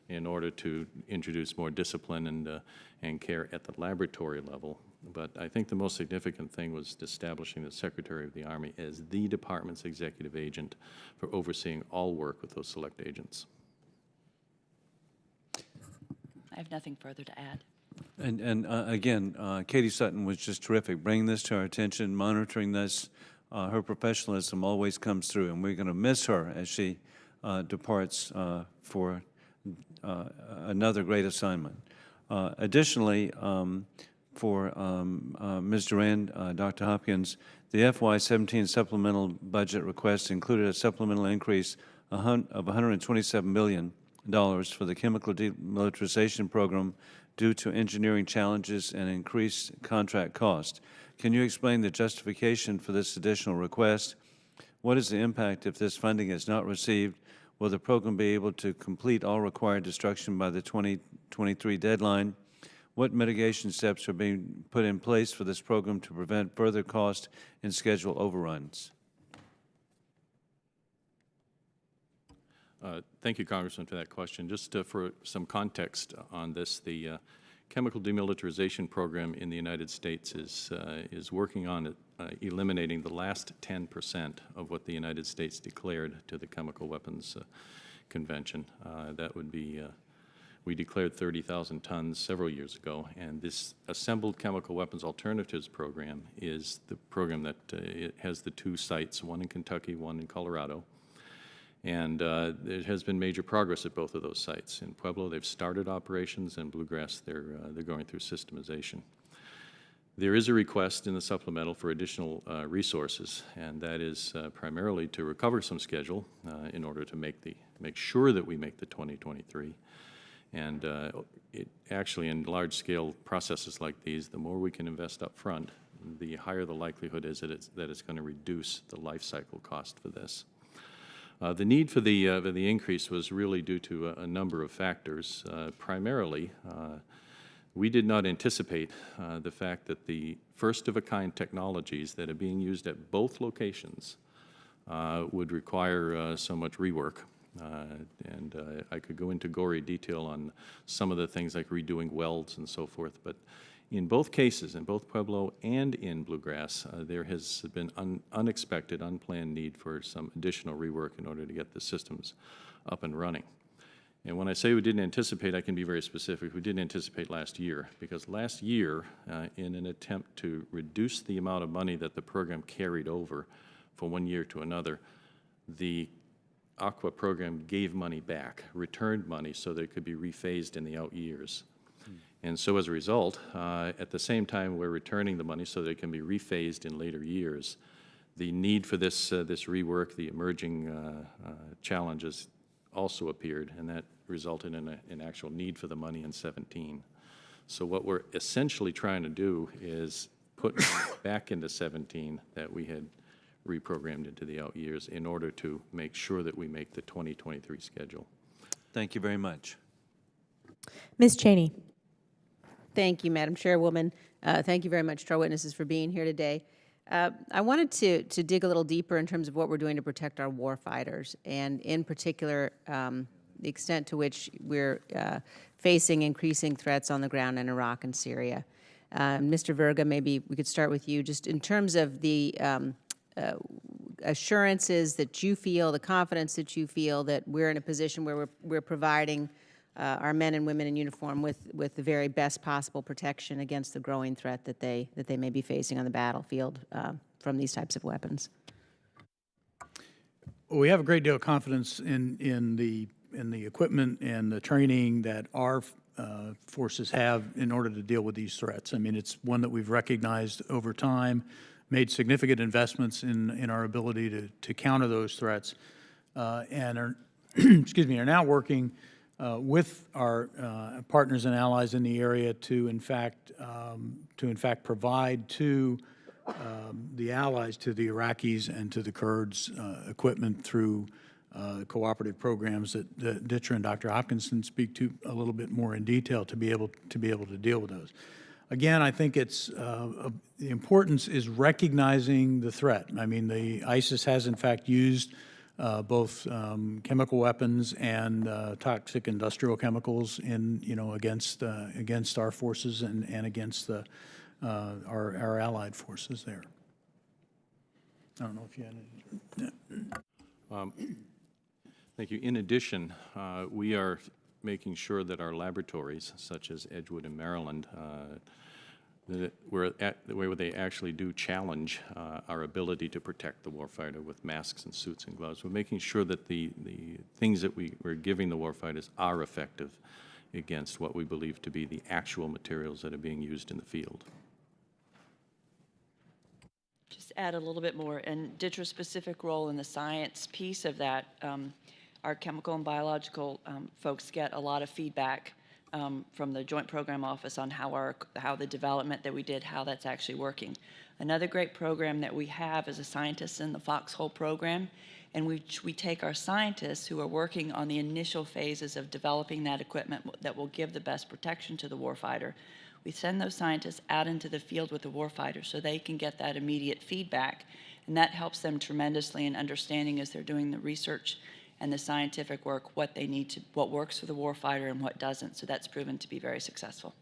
in order to introduce more discipline and care at the laboratory level. But I think the most significant thing was establishing the Secretary of the Army as the department's executive agent for overseeing all work with those select agents. I have nothing further to add. And again, Katie Sutton was just terrific, bringing this to our attention, monitoring this. Her professionalism always comes through, and we're going to miss her as she departs for another great assignment. Additionally, for Ms. Durand, Dr. Hopkins, the FY17 supplemental budget request included a supplemental increase of $127 million for the chemical demilitarization program due to engineering challenges and increased contract cost. Can you explain the justification for this additional request? What is the impact if this funding is not received? Will the program be able to complete all required destruction by the 2023 deadline? What mitigation steps are being put in place for this program to prevent further cost and schedule overruns? Thank you, Congressman, for that question. Just for some context on this, the chemical demilitarization program in the United States is working on eliminating the last 10% of what the United States declared to the Chemical Weapons Convention. That would be, we declared 30,000 tons several years ago, and this Assembled Chemical Weapons Alternatives Program is the program that it has the 2 sites, one in Kentucky, one in Colorado. And there has been major progress at both of those sites. In Pueblo, they've started operations, and Bluegrass, they're going through systemization. There is a request in the supplemental for additional resources, and that is primarily to recover some schedule in order to make sure that we make the 2023. And it actually, in large-scale processes like these, the more we can invest up front, the higher the likelihood is that it's going to reduce the life cycle cost for this. The need for the increase was really due to a number of factors. Primarily, we did not anticipate the fact that the first-of-a-kind technologies that are being used at both locations would require so much rework. And I could go into gory detail on some of the things like redoing welds and so forth, but in both cases, in both Pueblo and in Bluegrass, there has been unexpected, unplanned need for some additional rework in order to get the systems up and running. And when I say we didn't anticipate, I can be very specific. We didn't anticipate last year, because last year, in an attempt to reduce the amount of money that the program carried over from one year to another, the Aqua program gave money back, returned money so that it could be rephased in the out years. And so as a result, at the same time we're returning the money so that it can be rephased in later years, the need for this rework, the emerging challenges also appeared, and that resulted in an actual need for the money in 17. So what we're essentially trying to do is put back into 17 that we had reprogrammed into the out years in order to make sure that we make the 2023 schedule. Thank you very much. Ms. Cheney. Thank you, Madam Chairwoman. Thank you very much to our witnesses for being here today. I wanted to dig a little deeper in terms of what we're doing to protect our warfighters, and in particular, the extent to which we're facing increasing threats on the ground in Iraq and Syria. Mr. Verga, maybe we could start with you, just in terms of the assurances that you feel, the confidence that you feel that we're in a position where we're providing our men and women in uniform with the very best possible protection against the growing threat that they may be facing on the battlefield from these types of weapons. Well, we have a great deal of confidence in the equipment and the training that our forces have in order to deal with these threats. I mean, it's one that we've recognized over time, made significant investments in our ability to counter those threats, and are excuse me, are now working with our partners and allies in the area to in fact provide to the allies, to the Iraqis and to the Kurds, equipment through cooperative programs that Ditcher and Dr. Hopkins can speak to a little bit more in detail to be able to deal with those. Again, I think it's the importance is recognizing the threat. I mean, the ISIS has in fact used both chemical weapons and toxic industrial chemicals against our forces and against our allied forces there. I don't know if you had any. Thank you. In addition, we are making sure that our laboratories, such as Edgewood in Maryland, where they actually do challenge our ability to protect the warfighter with masks and suits and gloves. We're making sure that the things that we're giving the warfighters are effective against what we believe to be the actual materials that are being used in the field. Just add a little bit more, and Ditcher's specific role in the science piece of that, our chemical and biological folks get a lot of feedback from the Joint Program Office on how the development that we did, how that's actually working. Another great program that we have is a Scientists in the Foxhole program, and we take our scientists who are working on the initial phases of developing that equipment that will give the best protection to the warfighter. We send those scientists out into the field with the warfighter so they can get that immediate feedback, and that helps them tremendously in understanding as they're doing the research and the scientific work what they need to, what works for the warfighter and what doesn't. So that's proven to be very successful.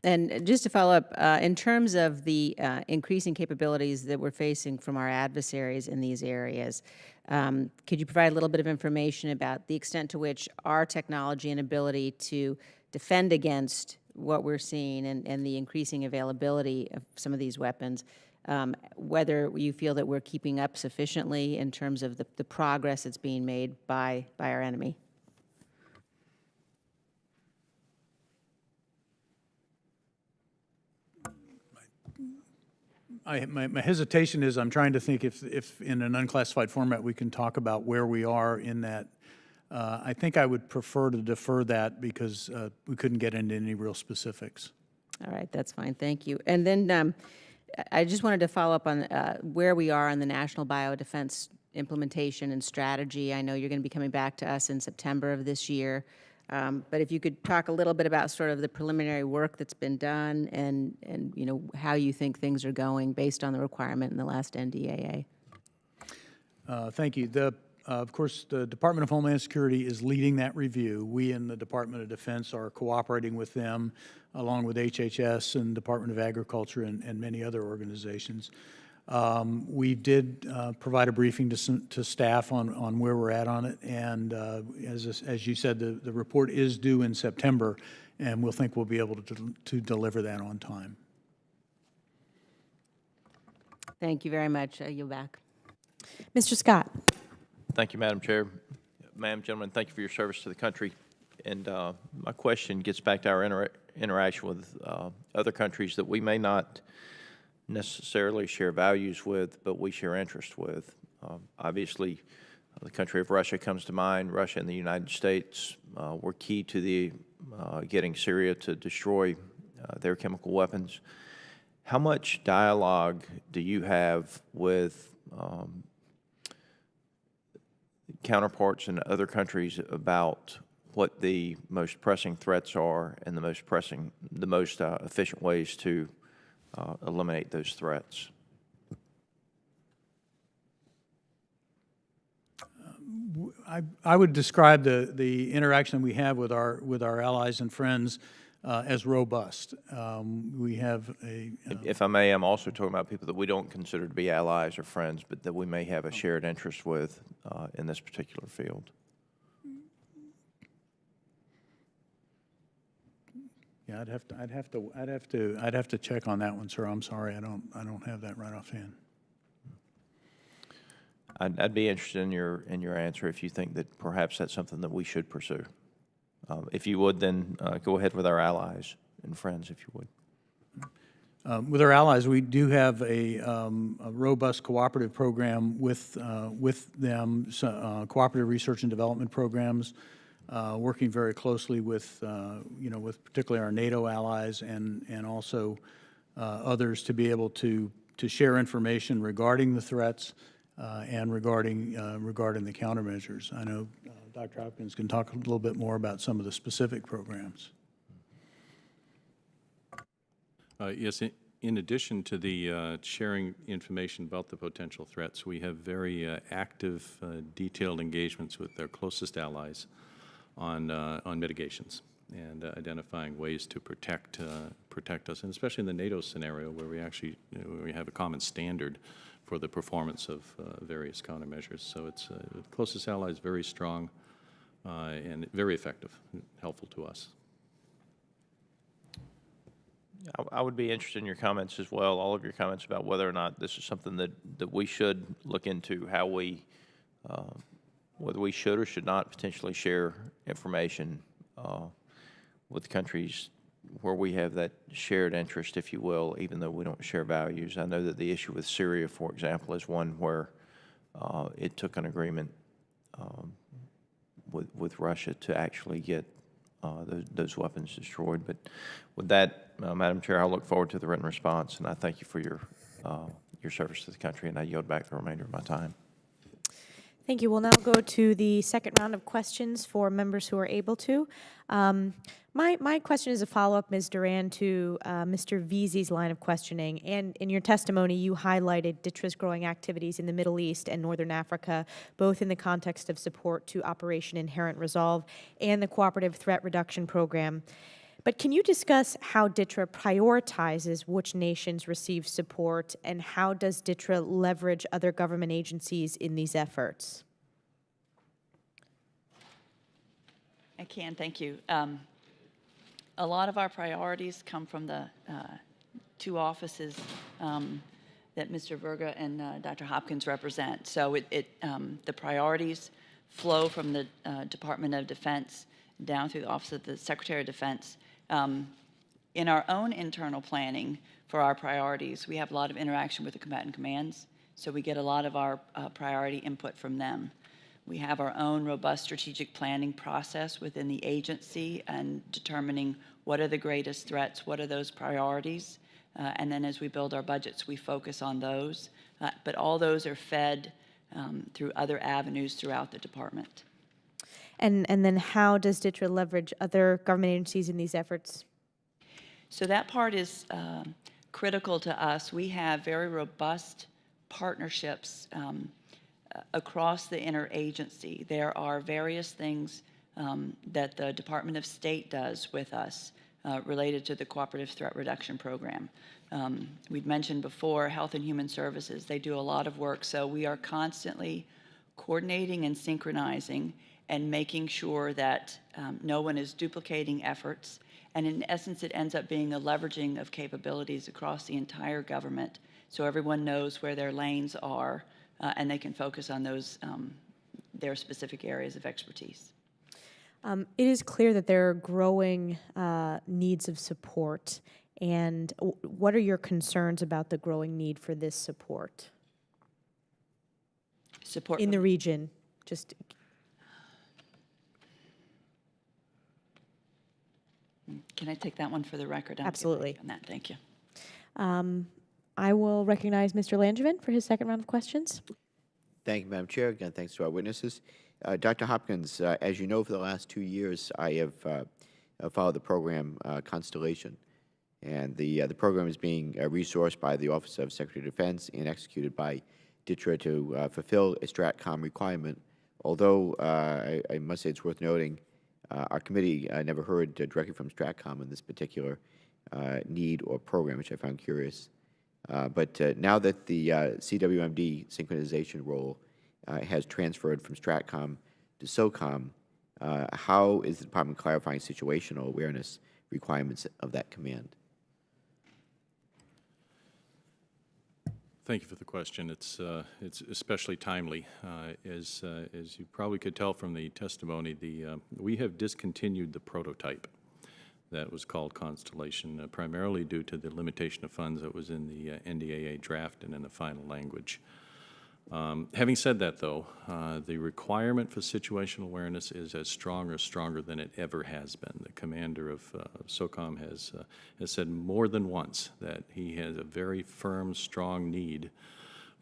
And just to follow up, in terms of the increasing capabilities that we're facing from our adversaries in these areas, could you provide a little bit of information about the extent to which our technology and ability to defend against what we're seeing and the increasing availability of some of these weapons, whether you feel that we're keeping up sufficiently in terms of the progress that's being made by our enemy? My hesitation is I'm trying to think if in an unclassified format we can talk about where we are in that. I think I would prefer to defer that because we couldn't get into any real specifics. All right, that's fine. Thank you. And then I just wanted to follow up on where we are on the National Biodefense implementation and strategy. I know you're going to be coming back to us in September of this year. But if you could talk a little bit about sort of the preliminary work that's been done and you know, how you think things are going based on the requirement in the last NDAA. Thank you. Of course, the Department of Homeland Security is leading that review. We in the Department of Defense are cooperating with them, along with HHS and Department of Agriculture and many other organizations. We did provide a briefing to staff on where we're at on it, and as you said, the report is due in September, and we'll think we'll be able to deliver that on time. Thank you very much. You're back. Mr. Scott. Thank you, Madam Chair. Ma'am, gentlemen, thank you for your service to the country. And my question gets back to our interaction with other countries that we may not necessarily share values with, but we share interest with. Obviously, the country of Russia comes to mind. Russia and the United States were key to the getting Syria to destroy their chemical weapons. How much dialogue do you have with counterparts in other countries about what the most pressing threats are and the most efficient ways to eliminate those threats? I would describe the interaction we have with our allies and friends as robust. We have a... If I may, I'm also talking about people that we don't consider to be allies or friends, but that we may have a shared interest with in this particular field. Yeah, I'd have to check on that one, sir. I'm sorry, I don't have that right offhand. I'd be interested in your answer if you think that perhaps that's something that we should pursue. If you would, then go ahead with our allies and friends, if you would. With our allies, we do have a robust cooperative program with them, cooperative research and development programs, working very closely with, with particularly our NATO allies and also others to be able to share information regarding the threats and regarding the countermeasures. I know Dr. Hopkins can talk a little bit more about some of the specific programs. Yes, in addition to the sharing information about the potential threats, we have very active, detailed engagements with our closest allies on mitigations and identifying ways to protect us, and especially in the NATO scenario where we actually we have a common standard for the performance of various countermeasures. So it's the closest ally is very strong and very effective, helpful to us. I would be interested in your comments as well, all of your comments about whether or not this is something that we should look into, how we, whether we should or should not potentially share information with countries where we have that shared interest, if you will, even though we don't share values. I know that the issue with Syria, for example, is one where it took an agreement with Russia to actually get those weapons destroyed. But with that, Madam Chair, I look forward to the written response, and I thank you for your service to the country, and I yield back the remainder of my time. Thank you. We'll now go to the second round of questions for members who are able to. My question is a follow-up, Ms. Durand, to Mr. Veazey's line of questioning. And in your testimony, you highlighted DITRA's growing activities in the Middle East and Northern Africa, both in the context of support to Operation Inherent Resolve and the Cooperative Threat Reduction Program. But can you discuss how DITRA prioritizes which nations receive support, and how does DITRA leverage other government agencies in these efforts? I can, thank you. A lot of our priorities come from the two offices that Mr. Verga and Dr. Hopkins represent. So the priorities flow from the Department of Defense down through the Office of the Secretary of Defense. In our own internal planning for our priorities, we have a lot of interaction with the combatant commands, so we get a lot of our priority input from them. We have our own robust strategic planning process within the agency and determining what are the greatest threats, what are those priorities, and then as we build our budgets, we focus on those. But all those are fed through other avenues throughout the department. And then how does DITRA leverage other government agencies in these efforts? So that part is critical to us. We have very robust partnerships across the interagency. There are various things that the Department of State does with us related to the Cooperative Threat Reduction Program. We'd mentioned before Health and Human Services. They do a lot of work, so we are constantly coordinating and synchronizing and making sure that no one is duplicating efforts. And in essence, it ends up being a leveraging of capabilities across the entire government, so everyone knows where their lanes are and they can focus on those, their specific areas of expertise. It is clear that there are growing needs of support. And what are your concerns about the growing need for this support? Support in the region, just. Can I take that one for the record? Absolutely. On that, thank you. I will recognize Mr. Langevin for his second round of questions. Thank you, Madam Chair. Again, thanks to our witnesses. Dr. Hopkins, as you know, for the last 2 years, I have followed the program Constellation. And the program is being resourced by the Office of Secretary of Defense and executed by DITRA to fulfill a STRATCOM requirement. Although I must say it's worth noting, our committee never heard directly from STRATCOM on this particular need or program, which I found curious. But now that the CWMD synchronization role has transferred from STRATCOM to SOCOM, how is the department clarifying situational awareness requirements of that command? Thank you for the question. It's especially timely. As you probably could tell from the testimony, we have discontinued the prototype that was called Constellation, primarily due to the limitation of funds that was in the NDAA draft and in the final language. Having said that, though, the requirement for situational awareness is as strong or stronger than it ever has been. The commander of SOCOM has said more than once that he has a very firm, strong need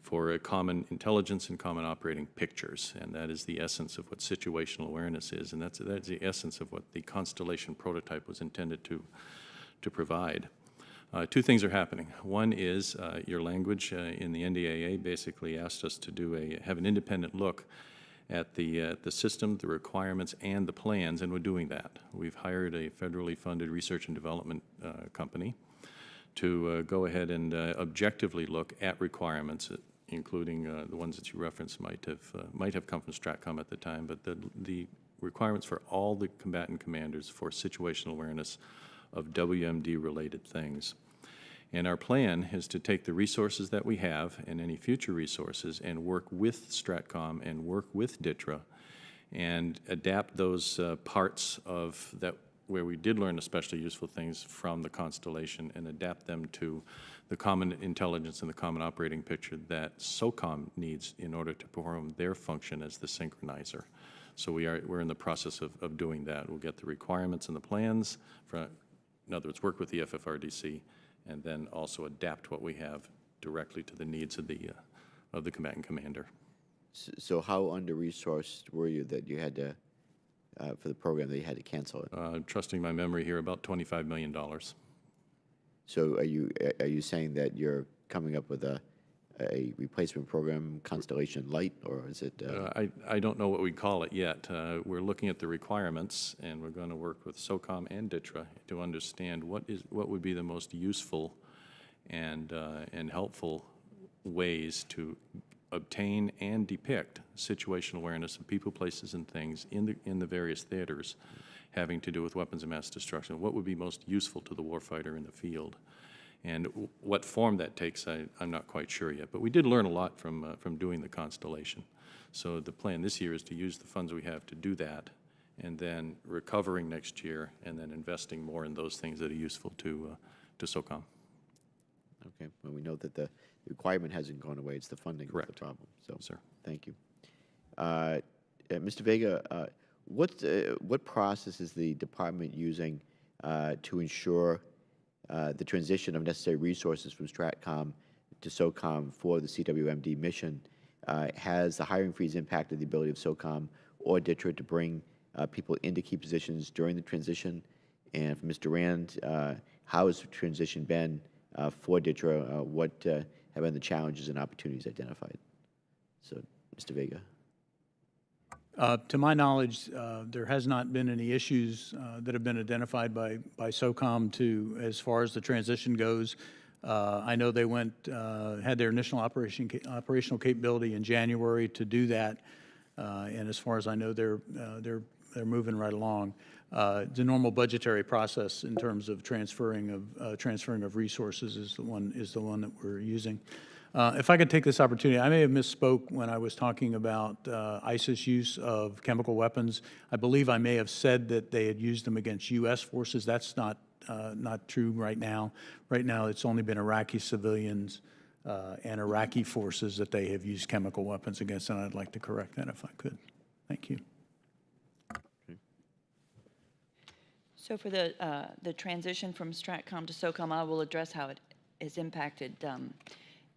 for a common intelligence and common operating pictures, and that is the essence of what situational awareness is, and that's the essence of what the Constellation prototype was intended to provide. Two things are happening. One is your language in the NDAA basically asked us to have an independent look at the system, the requirements, and the plans, and we're doing that. We've hired a federally funded research and development company to go ahead and objectively look at requirements, including the ones that you referenced might have come from STRATCOM at the time, but the requirements for all the combatant commanders for situational awareness of WMD-related things. And our plan is to take the resources that we have and any future resources and work with STRATCOM and work with DITRA and adapt those parts of that where we did learn especially useful things from the Constellation and adapt them to the common intelligence and the common operating picture that SOCOM needs in order to perform their function as the synchronizer. So we're in the process of doing that. We'll get the requirements and the plans, in other words, work with the FFRDC, and then also adapt what we have directly to the needs of the combatant commander. So how under-resourced were you that you had to, for the program, that you had to cancel it? Trusting my memory here, about $25 million. So are you saying that you're coming up with a replacement program, Constellation Light, or is it? I don't know what we call it yet. We're looking at the requirements, and we're going to work with SOCOM and DTRA to understand what would be the most useful and helpful ways to obtain and depict situational awareness of people, places, and things in the various theaters having to do with weapons of mass destruction. What would be most useful to the warfighter in the field? And what form that takes, I'm not quite sure yet. But we did learn a lot from doing the Constellation. So the plan this year is to use the funds we have to do that, and then recovering next year, and then investing more in those things that are useful to SOCOM. Okay, well, we know that the requirement hasn't gone away, it's the funding that's the problem. So, Sir. Thank you. Mr. Verga, what process is the department using to ensure the transition of necessary resources from STRATCOM to SOCOM for the CWMD mission? Has the hiring freeze impacted the ability of SOCOM or DTRA to bring people into key positions during the transition? And for Ms. Durand, how has the transition been for DTRA? What have been the challenges and opportunities identified? So, Mr. Verga. To my knowledge, there has not been any issues that have been identified by SOCOM as far as the transition goes. I know they had their initial operational capability in January to do that, and as far as I know, they're moving right along. The normal budgetary process in terms of transferring of resources is the one that we're using. If I could take this opportunity, I may have misspoke when I was talking about ISIS use of chemical weapons. I believe I may have said that they had used them against U.S. forces. That's not true right now. Right now, it's only been Iraqi civilians and Iraqi forces that they have used chemical weapons against, and I'd like to correct that if I could. Thank you. So for the transition from STRATCOM to SOCOM, I will address how it has impacted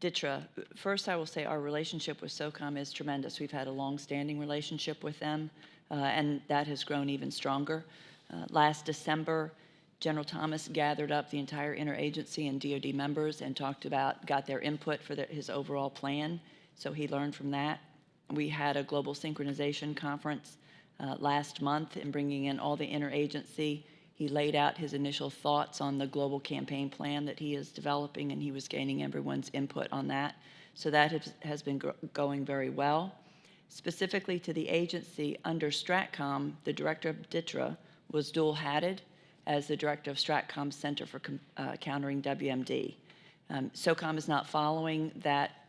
DTRA. First, I will say our relationship with SOCOM is tremendous. We've had a long-standing relationship with them, and that has grown even stronger. Last December, General Thomas gathered up the entire interagency and DOD members and got their input for his overall plan, so he learned from that. We had a global synchronization conference last month in bringing in all the interagency. He laid out his initial thoughts on the global campaign plan that he is developing, and he was gaining everyone's input on that. So that has been going very well. Specifically to the agency under STRATCOM, the director of DTRA was dual-hatted as the director of STRATCOM's Center for Countering WMD. SOCOM is not following that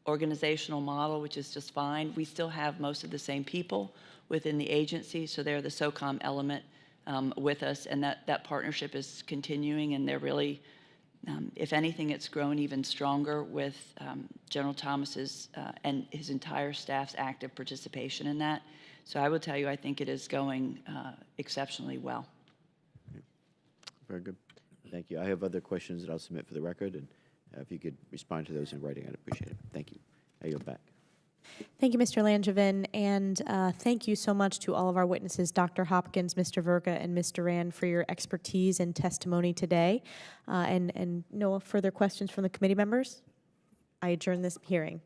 organizational model, which is just fine. We still have most of the same people within the agency, so they're the SOCOM element with us, and that partnership is continuing, and they're really, if anything, it's grown even stronger with General Thomas's and his entire staff's active participation in that. So I will tell you, I think it is going exceptionally well. Very good. Thank you. I have other questions that I'll submit for the record, and if you could respond to those in writing, I'd appreciate it. Thank you. I yield back. Thank you, Mr. Langevin, and thank you so much to all of our witnesses, Dr. Hopkins, Mr. Verga, and Ms. Durand, for your expertise and testimony today. And no further questions from the committee members? I adjourn this hearing.